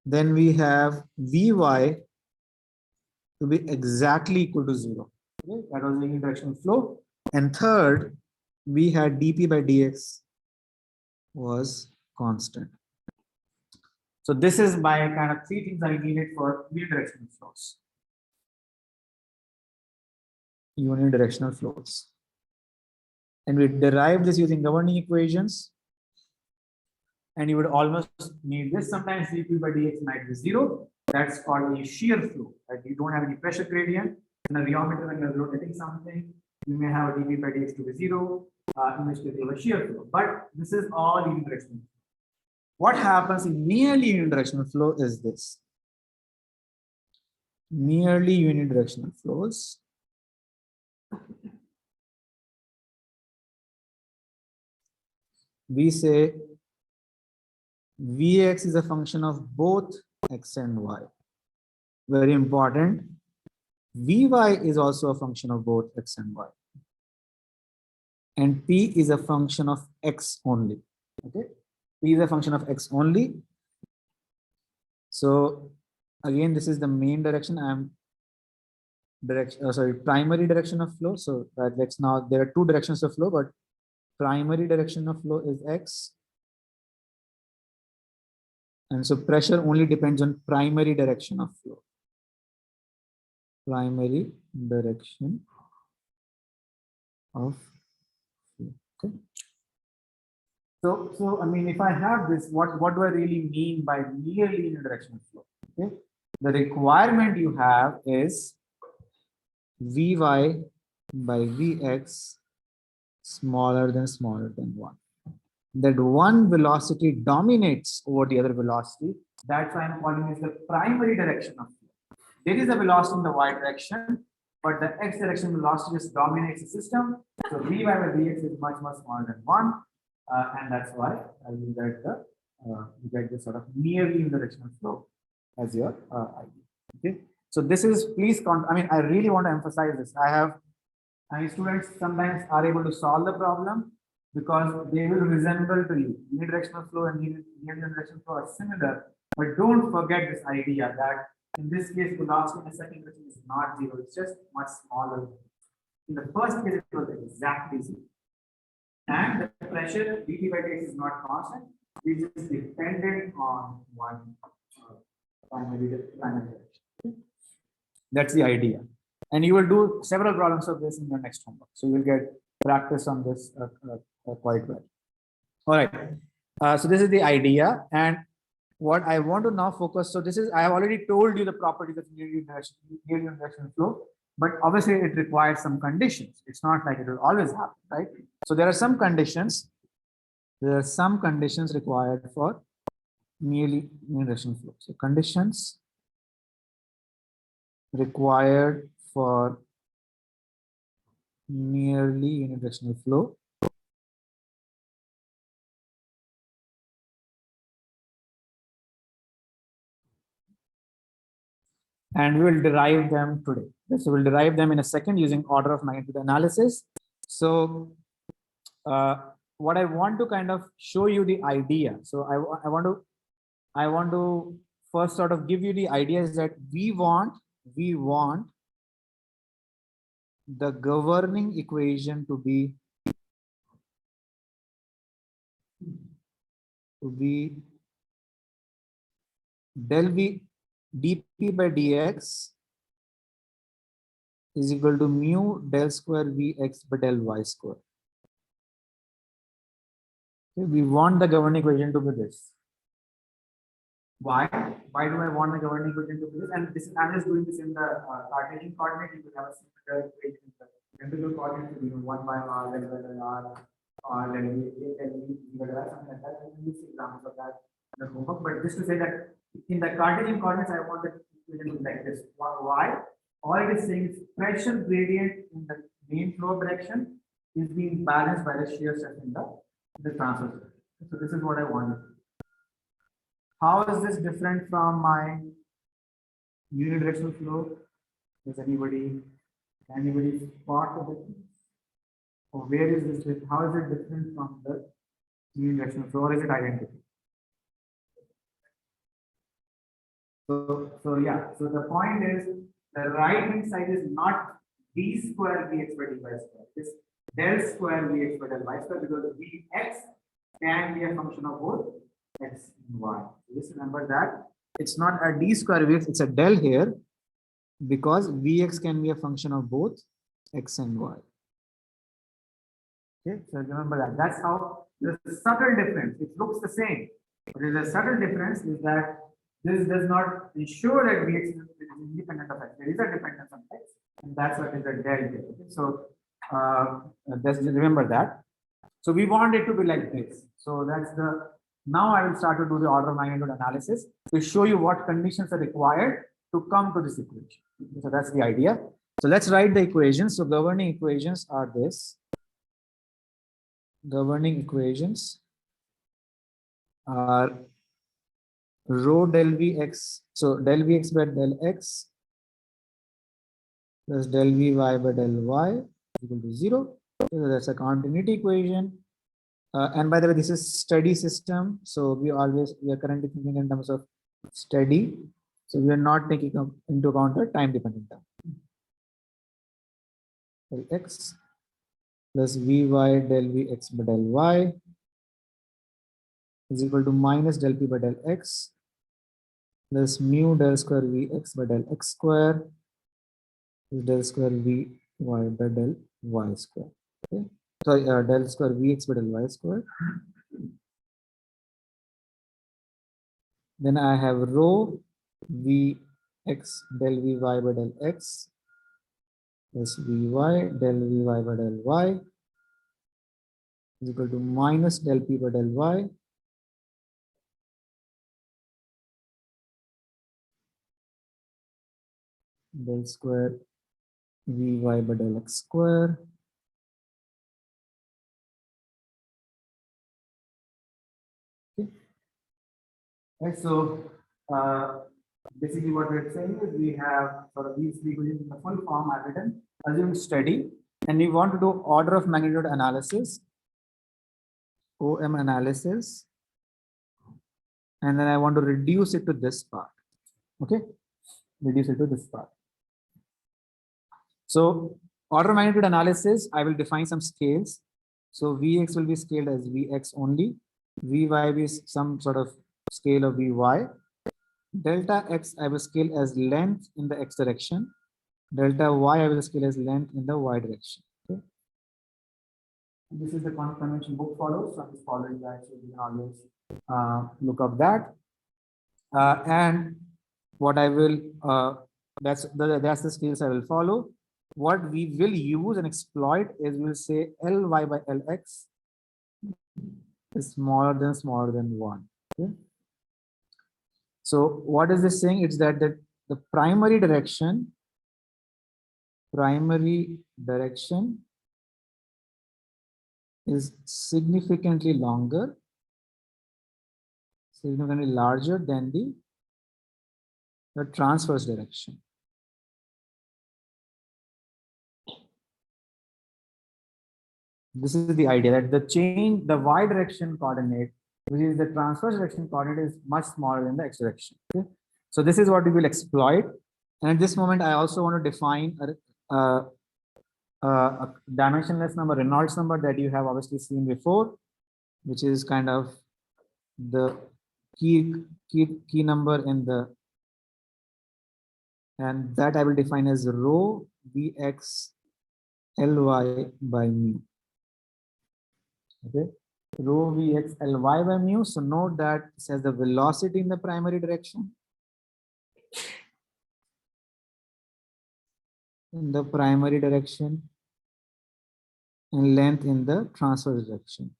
A: Then we have Vy to be exactly equal to 0. Okay? That was the unidirectional flow. And third, we had dp by dx was constant. So this is my kind of three things I needed for unidirectional flows. Unidirectional flows. And we derived this using governing equations. And you would almost need this. Sometimes dp by dx might be 0. That's called a shear flow. Right? You don't have any pressure gradient. In a rheometer, when you're rotating something, you may have a dp by dx to be 0, in which case you have a shear flow. But this is all unidirectional. What happens in nearly unidirectional flow is this. Nearly unidirectional flows. We say Vx is a function of both x and y. Very important. Vy is also a function of both x and y. And P is a function of x only. Okay. P is a function of x only. So again, this is the main direction. Primary direction of flow. So let's now, there are two directions of flow, but primary direction of flow is x. And so pressure only depends on primary direction of flow. Primary direction of flow. Okay. So I mean, if I have this, what do I really mean by nearly unidirectional flow? Okay. The requirement you have is Vy by Vx smaller than 1. That one velocity dominates over the other velocity. That's why I'm calling this the primary direction of flow. There is a velocity in the y direction, but the x direction velocity just dominates the system. So Vy by Vx is much smaller than 1. And that's why you get the sort of nearly unidirectional flow as your idea. Okay. So this is, please, I mean, I really want to emphasize this. Students sometimes are able to solve the problem because they will resemble to you. Unidirectional flow and unidirectional flow are similar, but don't forget this idea that in this case, velocity in the second direction is not 0. It's just much smaller. In the first case, it was exactly 0. And the pressure dT by dx is not constant. It is dependent on one primary direction. That's the idea. And you will do several problems of this in your next homework. So you will get practice on this quite well. All right. So this is the idea. And what I want to now focus. So this is, I have already told you the properties of nearly unidirectional flow. But obviously it requires some conditions. It's not like it will always happen, right? So there are some conditions. There are some conditions required for nearly unidirectional flow. So conditions required for nearly unidirectional flow. and we will derive them today. So we'll derive them in a second using order of magnitude analysis. So what I want to kind of show you the idea. So I want to first sort of give you the idea is that we want the governing equation to be del v dp by dx is equal to mu del square vx by del y square. Okay, we want the governing equation to be this. Why? Why do I want the governing equation to be this? And this is, I'm just doing this in the Cartesian coordinate. You could have a similar equation in the cylindrical coordinate. You know, 1 by r, then r, then v, something like that. And use examples of that in the homework. But just to say that in the Cartesian coordinates, I want the equation to be like this. Why? All it is saying is pressure gradient in the main flow direction is being balanced by the shear stress in the transverse. So this is what I wanted. How is this different from my unidirectional flow? Does anybody spot the difference? Or where is this? How is it different from the unidirectional flow, or is it identical? So yeah. So the point is the right hand side is not d square vx by dy square. It's del square vx by del y square because vx can be a function of both x and y. Just remember that it's not a d square vx, it's a del here because vx can be a function of both x and y. Okay, so remember that. That's how the subtle difference. It looks the same, but there's a subtle difference is that this does not ensure that vx is independent of x. There is a dependence on x, and that's what is the del here. Okay? So just remember that. So we want it to be like this. So that's the. Now I will start to do the order of magnitude analysis to show you what conditions are required to come to this equation. So that's the idea. So let's write the equations. So governing equations are this. Governing equations are rho del vx. So del vx by del x plus del vy by del y is equal to 0. So that's a continuity equation. And by the way, this is steady system. So we are currently thinking in terms of steady. So we are not taking into account the time dependent term. Del x plus vy del vx by del y is equal to minus del p by del x plus mu del square vx by del x square is del square vy by del y square. Okay. Sorry, del square vx by del y square. Then I have rho vx del vy by del x plus vy del vy by del y is equal to minus del p by del y del square vy by del x square. Okay. Right, so basically what we're saying is we have sort of these three equations in the full form I've written, assume steady, and we want to do order of magnitude analysis, OM analysis, and then I want to reduce it to this part. Okay, reduce it to this part. So order of magnitude analysis, I will define some scales. So Vx will be scaled as Vx only, Vy is some sort of scale of Vy. Delta x I will scale as length in the x direction. Delta y I will scale as length in the y direction. Okay. This is the convention book follows. So I'm just following that. So you can always look up that. And what I will that's the scales I will follow. What we will use and exploit is we'll say Ly by Lx is smaller than 1. Okay. So what is this saying? It's that the primary direction is significantly larger than the the transverse direction. This is the idea that the y direction coordinate, which is the transverse direction coordinate, is much smaller than the x direction. Okay? So this is what we will exploit. And at this moment, I also want to define a dimensionless number, Reynolds number, that you have obviously seen before, which is kind of the key number in the, and that I will define as rho Vx Ly by mu. Okay, rho Vx Ly by mu. So note that it says the velocity in the primary direction. In the primary direction and length in the transverse direction.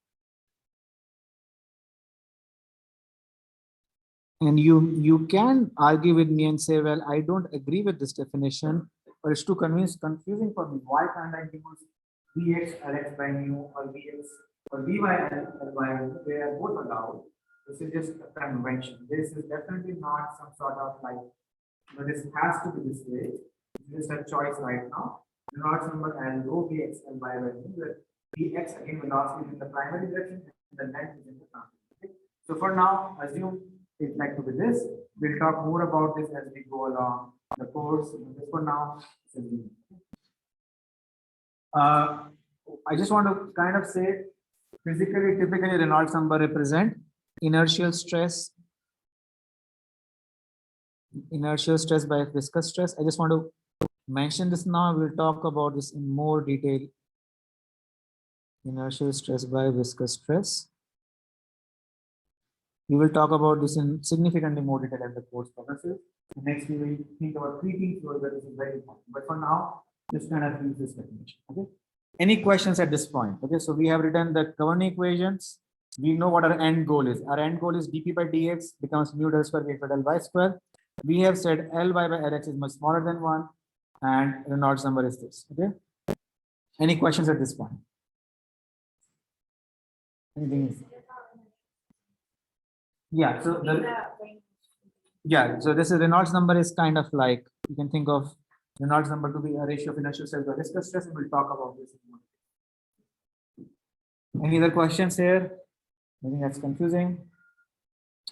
A: And you can argue with me and say, well, I don't agree with this definition, or it's too confusing for me. Why can't I use Vx Lx by mu or Vx or Vy L by mu? They are both allowed. This is just a convention. This is definitely not some sort of like, but this has to be this way. This is a choice right now. Reynolds number and rho Vx Ly by mu, where Vx again velocity is in the primary direction and the length is in the transverse. Okay? So for now, assume it's like to be this. We'll talk more about this as we go along the course. Just for now, I just want to kind of say, physically, typically Reynolds number represent inertial stress by viscous stress. I just want to mention this now. We'll talk about this in more detail. Inertial stress by viscous stress. We will talk about this in significantly more detail as the course progresses. Next, we will think about three things where this is very important. But for now, just kind of use this definition. Okay. Any questions at this point? Okay. So we have written the governing equations. We know what our end goal is. Our end goal is dp by dx becomes mu del square v by del y square. We have said Ly by Lx is much smaller than 1, and Reynolds number is this. Okay. Any questions at this point? Anything? Yeah. So so this is Reynolds number is kind of like, you can think of Reynolds number to be a ratio of inertial stress by viscous stress, and we'll talk about this. Any other questions here? I think that's confusing.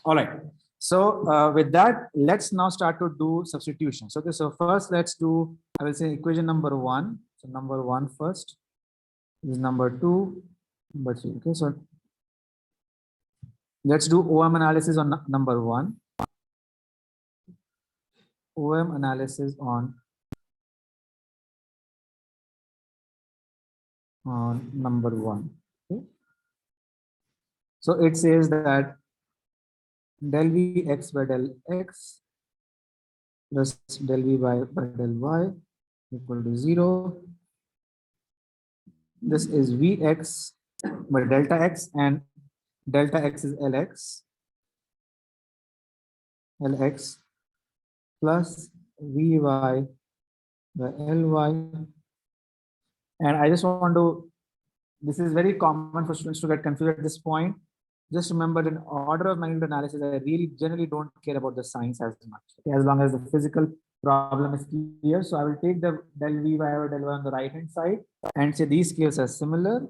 A: All right. So with that, let's now start to do substitutions. Okay. So first, let's do, I will say equation number 1. So number 1 first. This is number 2, number 3. Okay. So let's do OM analysis on number 1. OM analysis on number 1. Okay. So it says that del Vx by del x plus del Vy by del y equal to 0. This is Vx by delta x, and delta x is Lx plus Vy by Ly. And I just want to, this is very common for students to get confused at this point. Just remember, in order of magnitude analysis, I really generally don't care about the signs as much, okay, as long as the physical problem is clear. So I will take the del Vy or del y on the right hand side and say these scales are similar,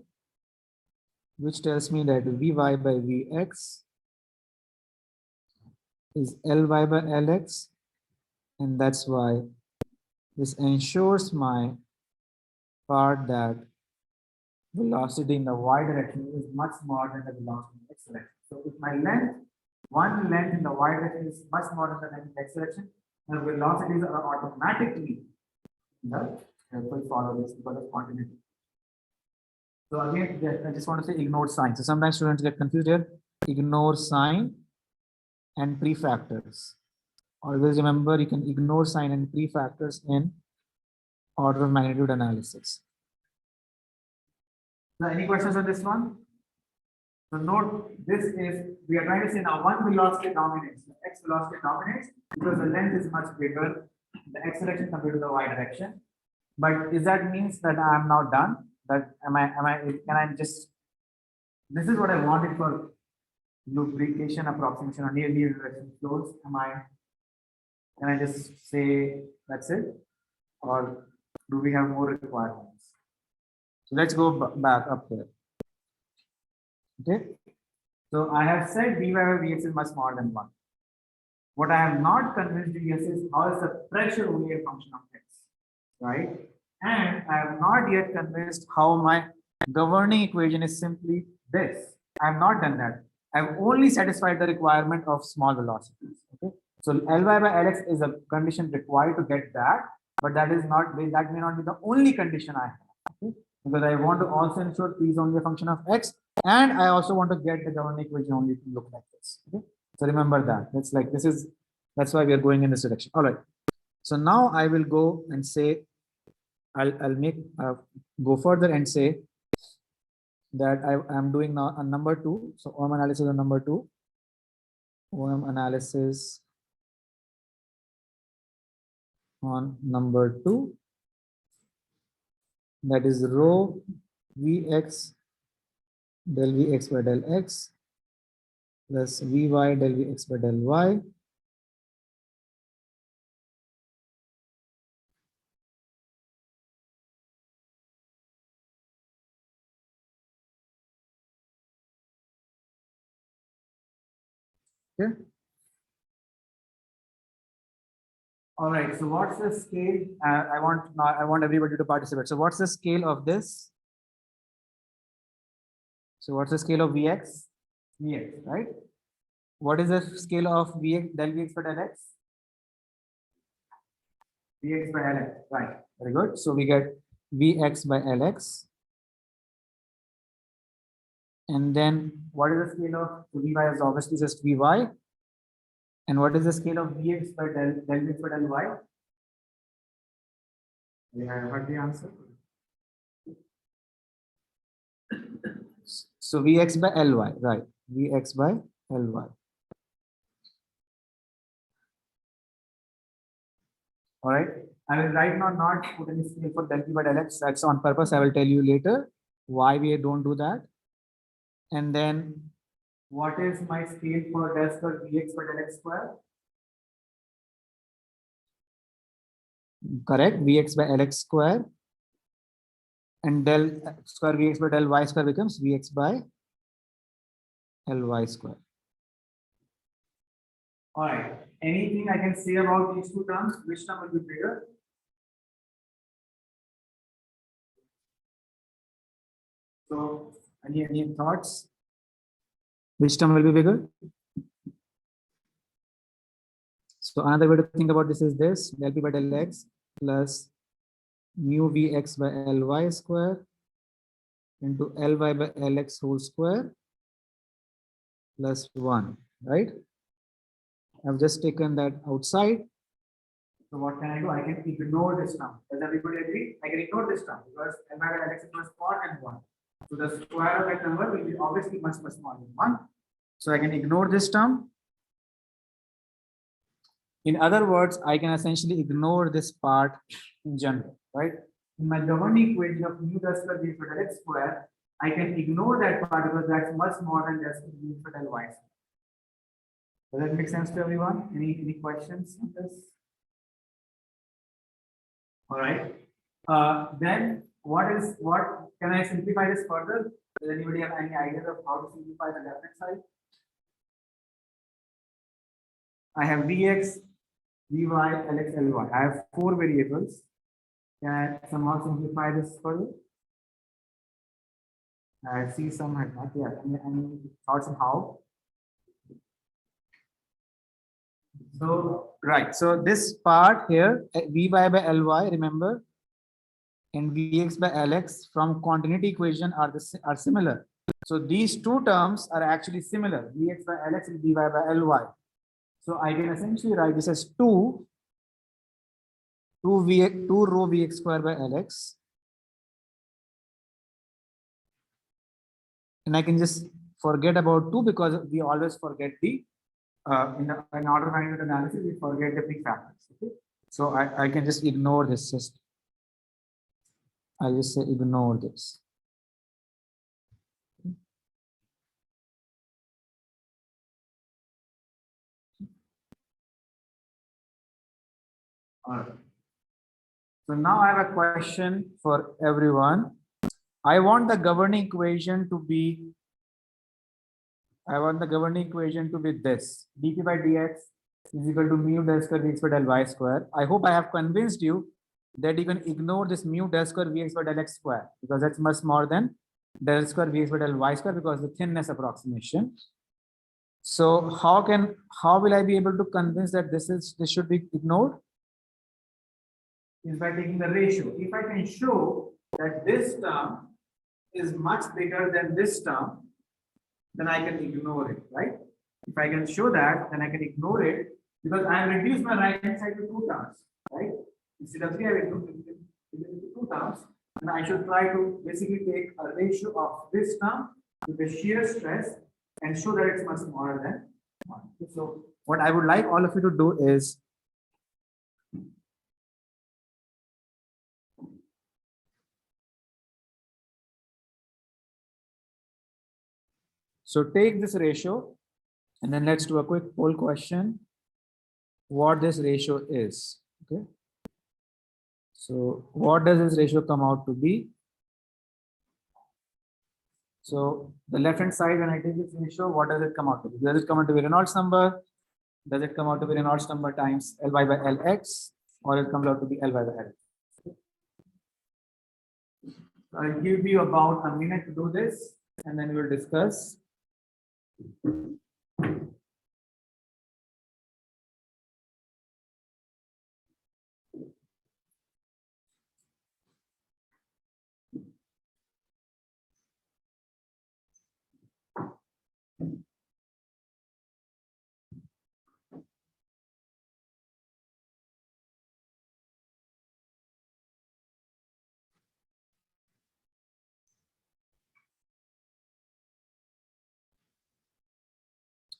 A: which tells me that Vy by Vx is Ly by Lx, and that's why this ensures my part that velocity in the y direction is much more than the velocity in the x direction. So if my one length in the y direction is much more than the length in the x direction, the velocities are automatically in the, will follow this because of continuity. So again, I just want to say ignore sign. So sometimes students get confused here. Ignore sign and prefactors. Always remember, you can ignore sign and prefactors in order of magnitude analysis. Now, any questions on this one? So note, this is, we are trying to say now one velocity dominates, the x velocity dominates because the length is much bigger, the x direction compared to the y direction. But is that means that I am now done? That can I just, this is what I wanted for lubrication approximation or near direction flows. Can I just say that's it? Or do we have more requirements? So let's go back up here. Okay. So I have said dy by Vx is much more than 1. What I have not convinced you yet is how is the pressure only a function of x, right? And I have not yet convinced how my governing equation is simply this. I have not done that. I have only satisfied the requirement of small velocities. Okay. So Ly by Lx is a condition required to get that, but that is not that may not be the only condition I have. Okay. Because I want to also ensure p is only a function of x, and I also want to get the governing equation only to look like this. Okay. So remember that. It's like this is that's why we are going in this direction. All right. So now I will go and say I'll make go further and say that I am doing now a number 2. So OM analysis on number 2. OM analysis on number 2. That is rho Vx del Vx by del x plus Vy del Vx by del y. Okay. All right. So what's the scale? I want everybody to participate. So what's the scale of this? So what's the scale of Vx? Vx, right? What is the scale of Vx del Vx by del x? Vx by Lx, right? Very good. So we get Vx by Lx, and then what is the scale of Vy? Is obviously just Vy, and what is the scale of Vx by del Vx by del y? Yeah, I heard the answer. So Vx by Ly, right? Vx by Ly. All right. I will right now not put any scale for del P by del x. That's on purpose. I will tell you later why we don't do that. And then what is my scale for del square Vx by del x square? Correct. Vx by Lx square. And del square Vx by del y square becomes Vx by Ly square. All right. Anything I can say about these two terms? Which term will be bigger? So, any thoughts? Which term will be bigger? So another way to think about this is this: del p by del x plus mu Vx by Ly square into Ly by Lx whole square plus 1, right? I've just taken that outside. So what can I do? I can ignore this term. Does everybody agree? I can ignore this term because Ly by Lx is much smaller than 1. So the square of that number will be obviously much smaller than 1. So I can ignore this term. In other words, I can essentially ignore this part in general, right? In my governing equation of mu del square v for del x square, I can ignore that part because that's much more than del square v for del y square. Does that make sense to everyone? Any questions on this? All right. Then what can I simplify this further? Does anybody have any ideas of how to simplify the left hand side? I have Vx, Vy, Lx, Ly. I have 4 variables. Can I somehow simplify this further? I see some have not yet. Any thoughts on how? So, right. So this part here, Vy by Ly, remember, and Vx by Lx from continuity equation are similar. So these two terms are actually similar. Vx by Lx and Vy by Ly. So I can essentially write this as 2 rho Vx square by Lx. And I can just forget about 2 because we always forget the in order magnitude analysis, we forget the big factors. Okay? So I can just ignore this. I'll just say ignore this. All right. So now I have a question for everyone. I want the governing equation to be this: dp by dx is equal to mu del square vx by del y square. I hope I have convinced you that you can ignore this mu del square vx by del x square, because that's much more than del square vx by del y square, because the thinness approximation. So how will I be able to convince that this should be ignored? Is by taking the ratio. If I can show that this term is much bigger than this term, then I can ignore it, right? If I can show that, then I can ignore it, because I have reduced my right hand side to 2 terms, right? Instead of 3, I will do it into 2 terms, and I should try to basically take a ratio of this term with the shear stress and show that it's much smaller than 1. So what I would like all of you to do is, so take this ratio and then let's do a quick poll question what this ratio is. Okay. So what does this ratio come out to be? So the left hand side, when I take this ratio, what does it come out to be? Does it come out to be Reynolds number? Does it come out to be Reynolds number times Ly by Lx, or it comes out to be Ly by L? I'll give you about a minute to do this, and then we'll discuss.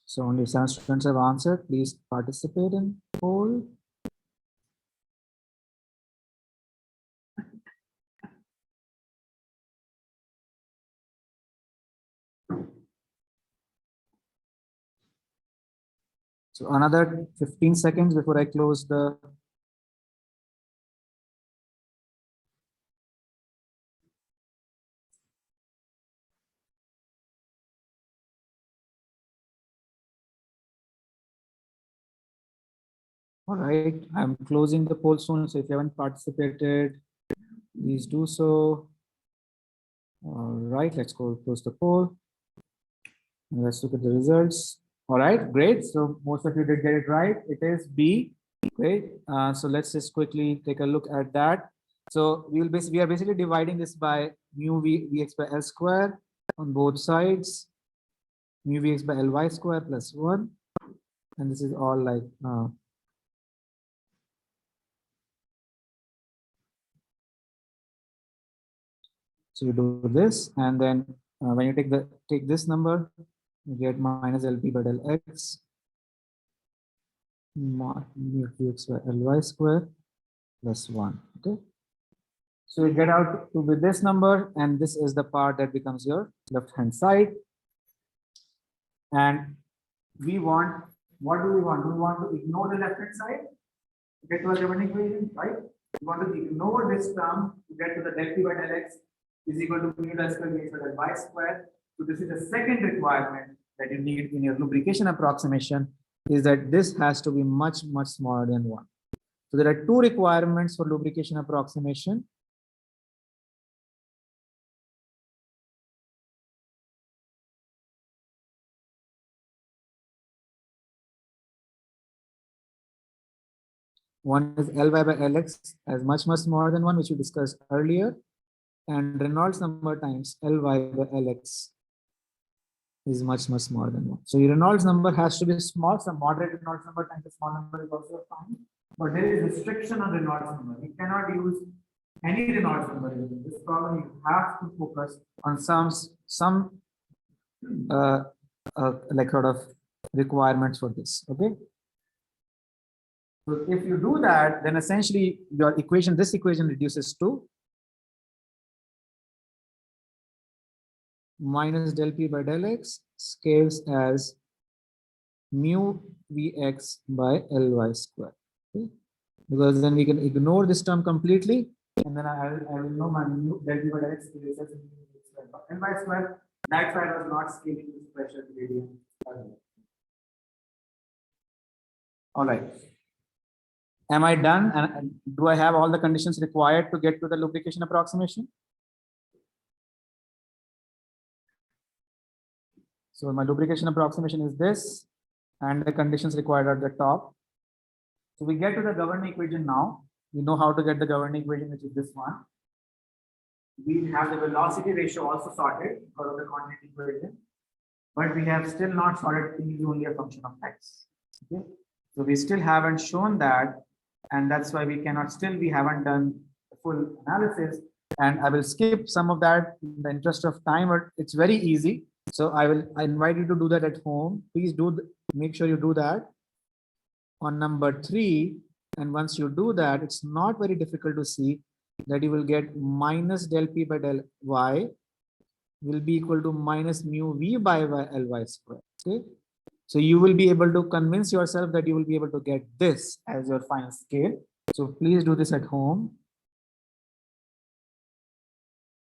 A: So only 7 students have answered. Please participate in poll. So another 15 seconds before I close the. All right, I'm closing the poll soon. So if you haven't participated, please do so. All right, let's go close the poll. And let's look at the results. All right, great. So most of you did get it right. It is B. Great. So let's just quickly take a look at that. So we are basically dividing this by mu vx by L square on both sides, mu vx by Ly square plus 1. And this is all like so you do this, and then when you take this number, you get minus LP by del x mu vx by Ly square plus 1. Okay. So you get out to be this number, and this is the part that becomes your left hand side. And we want, what do we want? Do we want to ignore the left hand side to get to a governing equation, right? We want to ignore this term to get to the del p by del x is equal to mu del square vx by del y square. So this is the second requirement that you need in your lubrication approximation, is that this has to be much smaller than 1. So there are 2 requirements for lubrication approximation. One is Ly by Lx as much smaller than 1, which we discussed earlier, and Reynolds number times Ly by Lx is much smaller than 1. So your Reynolds number has to be small. Some moderate Reynolds number times a small number is also fine, but there is restriction on Reynolds number. You cannot use any Reynolds number in this problem. You have to focus on some like sort of requirements for this. Okay. So if you do that, then essentially your equation, this equation reduces to minus del p by del x scales as mu vx by Ly square. Okay. because then we can ignore this term completely, and then I will know my new del p by del x is n by square. That's why I was not scaling this pressure gradient. All right. Am I done? And do I have all the conditions required to get to the lubrication approximation? So my lubrication approximation is this, and the conditions required at the top. So we get to the governing equation now. We know how to get the governing equation, which is this one. We have the velocity ratio also sorted because of the quantity equation, but we have still not sorted T is only a function of x. Okay, so we still haven't shown that, and that's why we haven't done the full analysis. And I will skip some of that in the interest of time, but it's very easy. So I invite you to do that at home. Please make sure you do that on number 3. And once you do that, it's not very difficult to see that you will get minus del p by del y will be equal to minus mu v by ly square. Okay, so you will be able to convince yourself that you will be able to get this as your final scale. So please do this at home.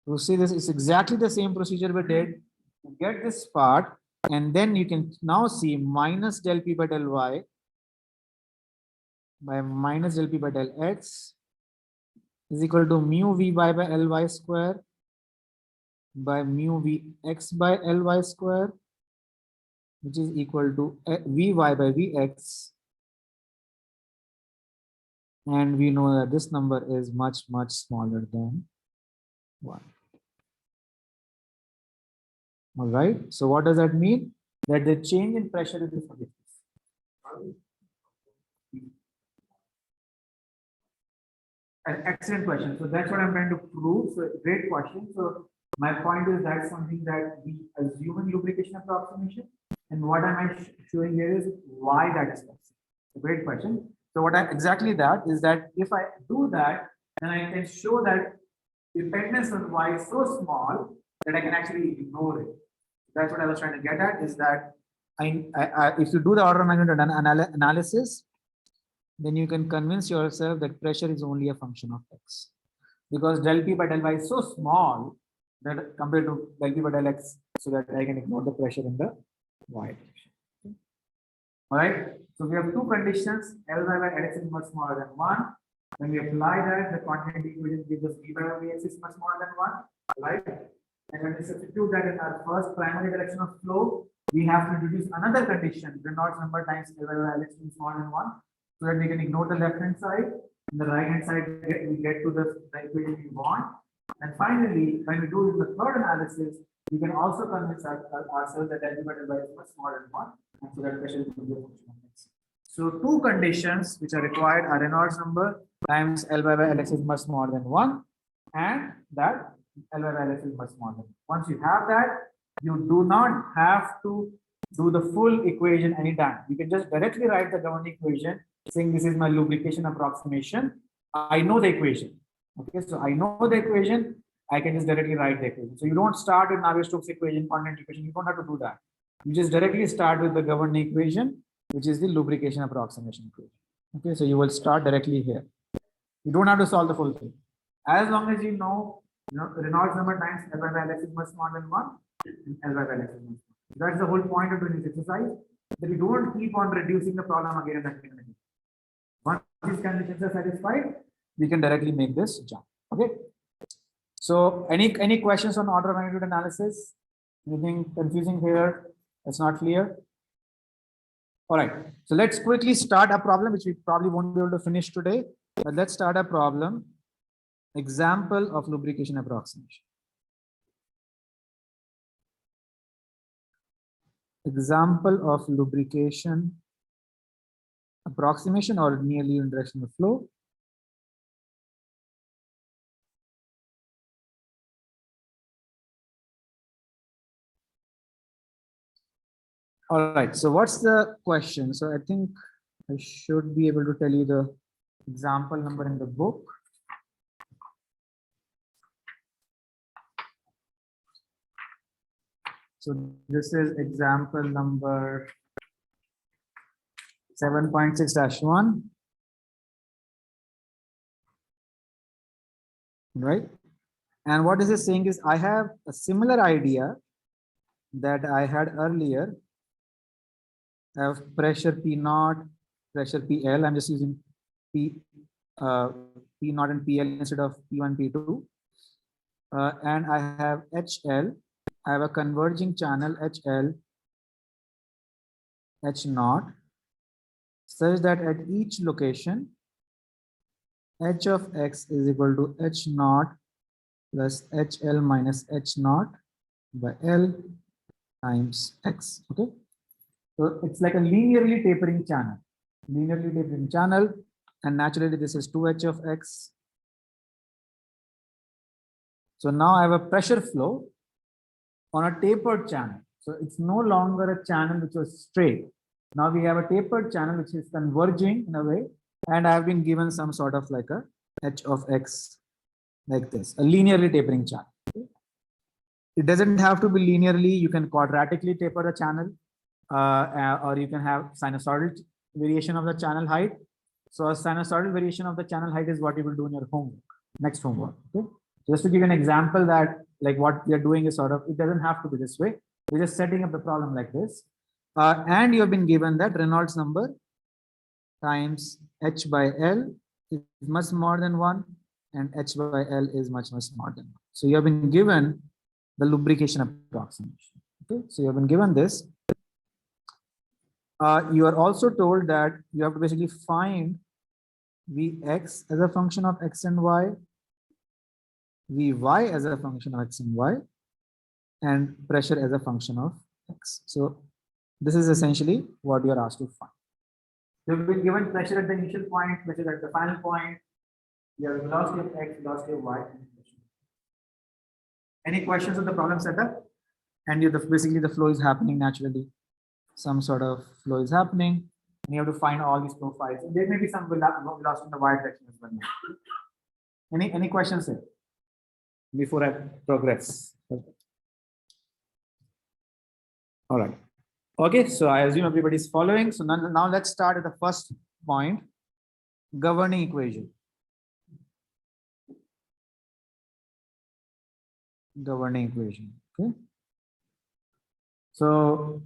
A: You see, this is exactly the same procedure we did to get this part, and then you can now see minus del p by del y by minus del p by del x is equal to mu v by ly square by mu v x by ly square, which is equal to vy by vx, and we know that this number is much smaller than 1. All right, so what does that mean? That the change in pressure is this. An excellent question. So that's what I'm trying to prove. So great question. So my point is that's something that we assume in lubrication approximation. And what am I showing here is why that is possible. A great question. So what exactly that is that if I do that, then I can show that dependence on y is so small that I can actually ignore it. That's what I was trying to get at, is that if you do the order of magnitude analysis, then you can convince yourself that pressure is only a function of x, because del p by del y is so small that compared to del p by del x, so that I can ignore the pressure in the y direction. All right. So we have two conditions: L by Lx is much smaller than 1. When we apply that, the quantity equation gives us v by vx is much smaller than 1. Right. And when we substitute that in our first primary direction of flow, we have to introduce another condition: Reynolds number times L by Lx is smaller than 1, so that we can ignore the left hand side. And the right hand side, we get to the equation we want. And finally, when we do the third analysis, we can also convince ourselves that L by L y is much smaller than 1, and so that pressure is going to be a function of x. So two conditions which are required are Reynolds number times L by Lx is much smaller than 1, and that L by Lx is much smaller than 1. Once you have that, you do not have to do the full equation anytime. You can just directly write the governing equation saying this is my lubrication approximation. I know the equation. Okay, so I know the equation. I can just directly write the equation. So you don't start with Navier-Stokes equation, quantity equation. You don't have to do that. You just directly start with the governing equation, which is the lubrication approximation equation. Okay, so you will start directly here. You don't have to solve the full thing. As long as you know Reynolds number times L by Lx is much smaller than 1, and L by Lx is much smaller. That's the whole point of doing this exercise, that you don't keep on reducing the problem again and again. Once these conditions are satisfied, we can directly make this jump. Okay. So any questions on order of magnitude analysis? Anything confusing here? That's not clear. All right. So let's quickly start a problem which we probably won't be able to finish today. But let's start a problem. Example of lubrication approximation. Example of lubrication approximation or nearly unidirectional flow. All right, so what's the question? So I think I should be able to tell you the example number in the book. So this is example number 7.6-1. right? And what this is saying is I have a similar idea that I had earlier of pressure P naught, pressure PL. I'm just using P, uh, P naught and PL instead of P1, P2. And I have HL. I have a converging channel HL, H naught, such that at each location, H of X is equal to H naught plus HL minus H naught by L times X. Okay. So it's like a linearly tapering channel. Linearly tapering channel. And naturally, this is 2H of X. So now I have a pressure flow on a tapered channel. So it's no longer a channel which was straight. Now we have a tapered channel which is converging in a way. And I have been given some sort of like a H of X like this, a linearly tapering channel. It doesn't have to be linearly. You can quadratically taper the channel, or you can have sinusoidal variation of the channel height. So a sinusoidal variation of the channel height is what you will do in your homework, next homework. Okay. Just to give an example that like what we are doing is sort of, it doesn't have to be this way. We're just setting up the problem like this. And you have been given that Reynolds number times H by L is much more than 1 and H by L is much more than 1. So you have been given the lubrication approximation. Okay, so you have been given this. You are also told that you have to basically find Vx as a function of x and y, Vy as a function of x and y, and pressure as a function of x. So this is essentially what you are asked to find. You've been given pressure at the initial point, pressure at the final point. You have velocity of x, velocity of y. Any questions on the problem setup? And basically the flow is happening naturally. Some sort of flow is happening, and you have to find all these profiles. And there may be some velocity in the y direction as well. Any questions here before I progress? All right. Okay, so I assume everybody's following. So now let's start at the first point, governing equation. Governing equation. Okay. So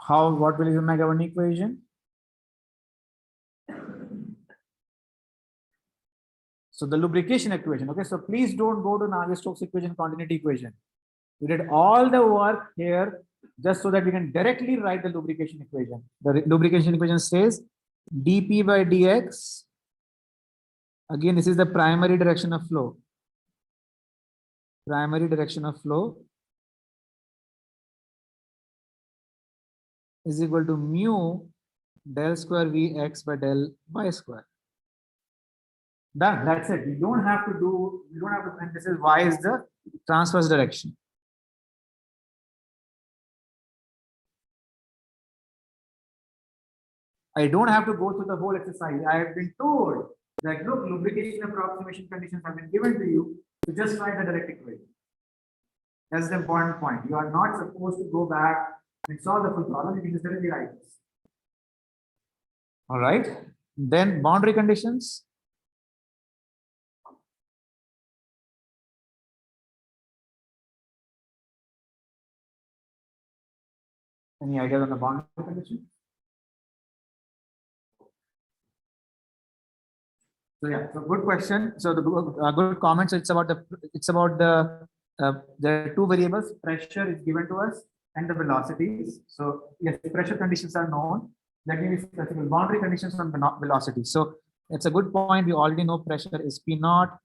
A: what will be my governing equation? So the lubrication equation. Okay, so please don't go to Navier-Stokes equation, continuity equation. We did all the work here just so that we can directly write the lubrication equation. The lubrication equation says dP by dx. Again, this is the primary direction of flow. Primary direction of flow is equal to mu del square Vx by del y square. Done. That's it. You don't have to do, you don't have to, and this is y is the transverse direction. I don't have to go through the whole exercise. I have been told that look, lubrication approximation conditions have been given to you to just write the direct equation. That's the important point. You are not supposed to go back and solve the full problem. You can just directly write this. All right. Then boundary conditions. Any ideas on the boundary condition? So yeah, so good question. So the good comments. It's about there are two variables. Pressure is given to us and the velocities. So yes, pressure conditions are known. Let me be specific. Boundary conditions on the velocity. So it's a good point. We already know pressure is P naught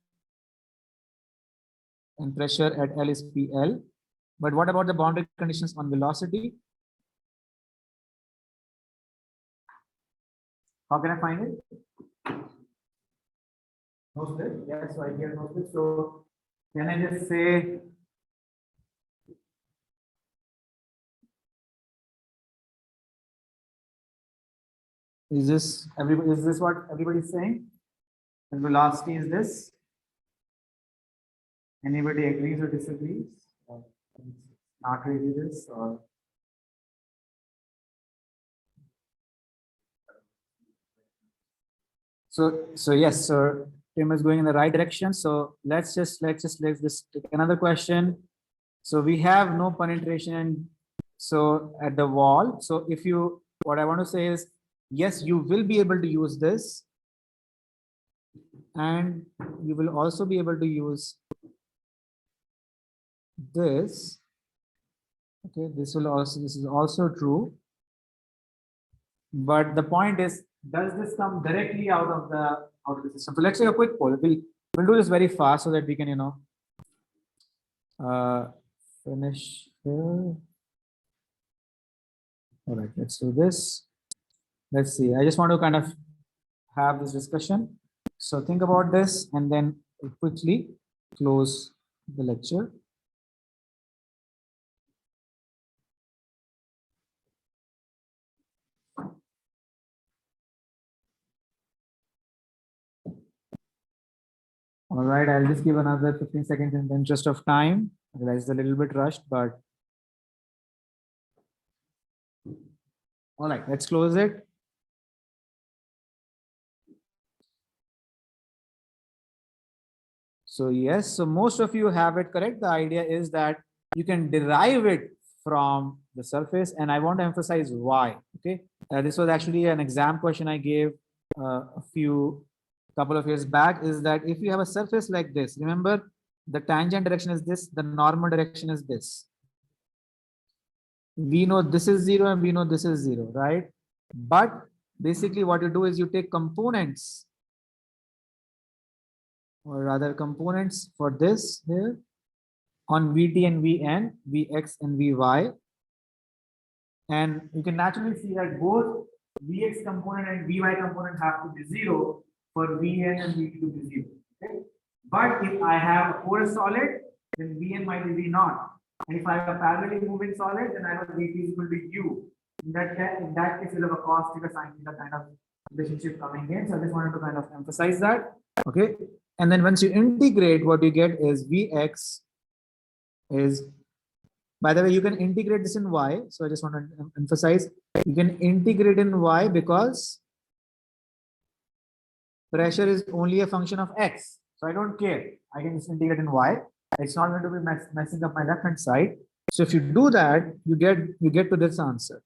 A: and pressure at L is PL. But what about the boundary conditions on velocity? How can I find it? No split. Yes, so I get no split. So can I just say is this what everybody's saying? And velocity is this? Anybody agrees or disagrees? Not really this or so yes, sir. Tim is going in the right direction. So let's just take another question. So we have no penetration. So at the wall. So if you, what I want to say is, yes, you will be able to use this. And you will also be able to use this. Okay, this is also true. But the point is, does this come directly out of the system? So let's say a quick poll. We'll do this very fast so that we can, finish here. All right, let's do this. Let's see. I just want to kind of have this discussion. So think about this and then we'll quickly close the lecture. All right, I'll just give another 15 seconds in the interest of time. I realize it's a little bit rushed, but all right, let's close it. So yes, so most of you have it correct. The idea is that you can derive it from the surface, and I want to emphasize why. Okay, this was actually an exam question I gave a couple of years back. Is that if you have a surface like this, remember the tangent direction is this, the normal direction is this. We know this is 0 and we know this is 0, right? But basically what you do is you take components, or rather components for this here on Vt and Vn, Vx and Vy. And you can naturally see that both Vx component and Vy component have to be 0 for Vn and Vt to be 0. Okay? But if I have a porous solid, then Vn might be V naught. And if I have a parallelly moving solid, then I have Vt is equal to U. In that case, you'll have a cos theta sin theta kind of relationship coming in. So I just wanted to kind of emphasize that. Okay. And then once you integrate, what you get is Vx is, by the way, you can integrate this in Y. So I just want to emphasize, you can integrate in Y because pressure is only a function of X. So I don't care. I can just integrate in Y. It's not going to be messing up my left hand side. So if you do that, you get to this answer.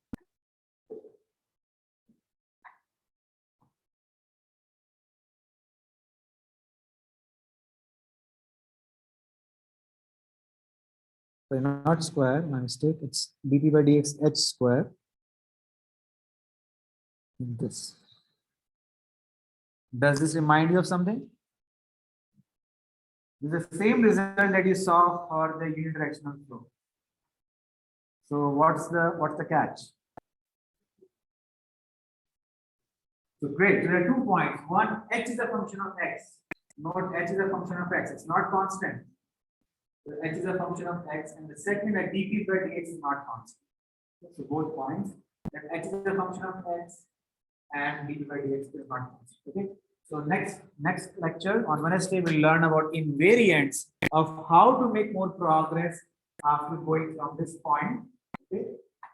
A: So not square, my mistake. It's dp by dx h square. This. Does this remind you of something? This is the same result that you saw for the unidirectional flow. So what's the catch? So great. So there are 2 points. One, h is a function of x. Note h is a function of x. It's not constant. So h is a function of x, and the second that dp by dx is not constant. So both points that h is a function of x and dp by dx is not constant. Okay. So next lecture on Wednesday we'll learn about invariants of how to make more progress after going from this point. Okay.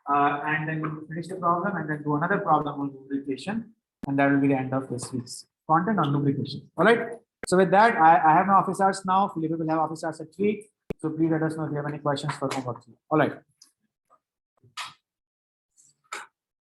A: And then we'll finish the problem and then do another problem on lubrication, and that will be the end of this week's content on lubrication. All right. So with that, I have no office hours now. Philip will have office hours at 3. So please let us know if you have any questions for homework. All right.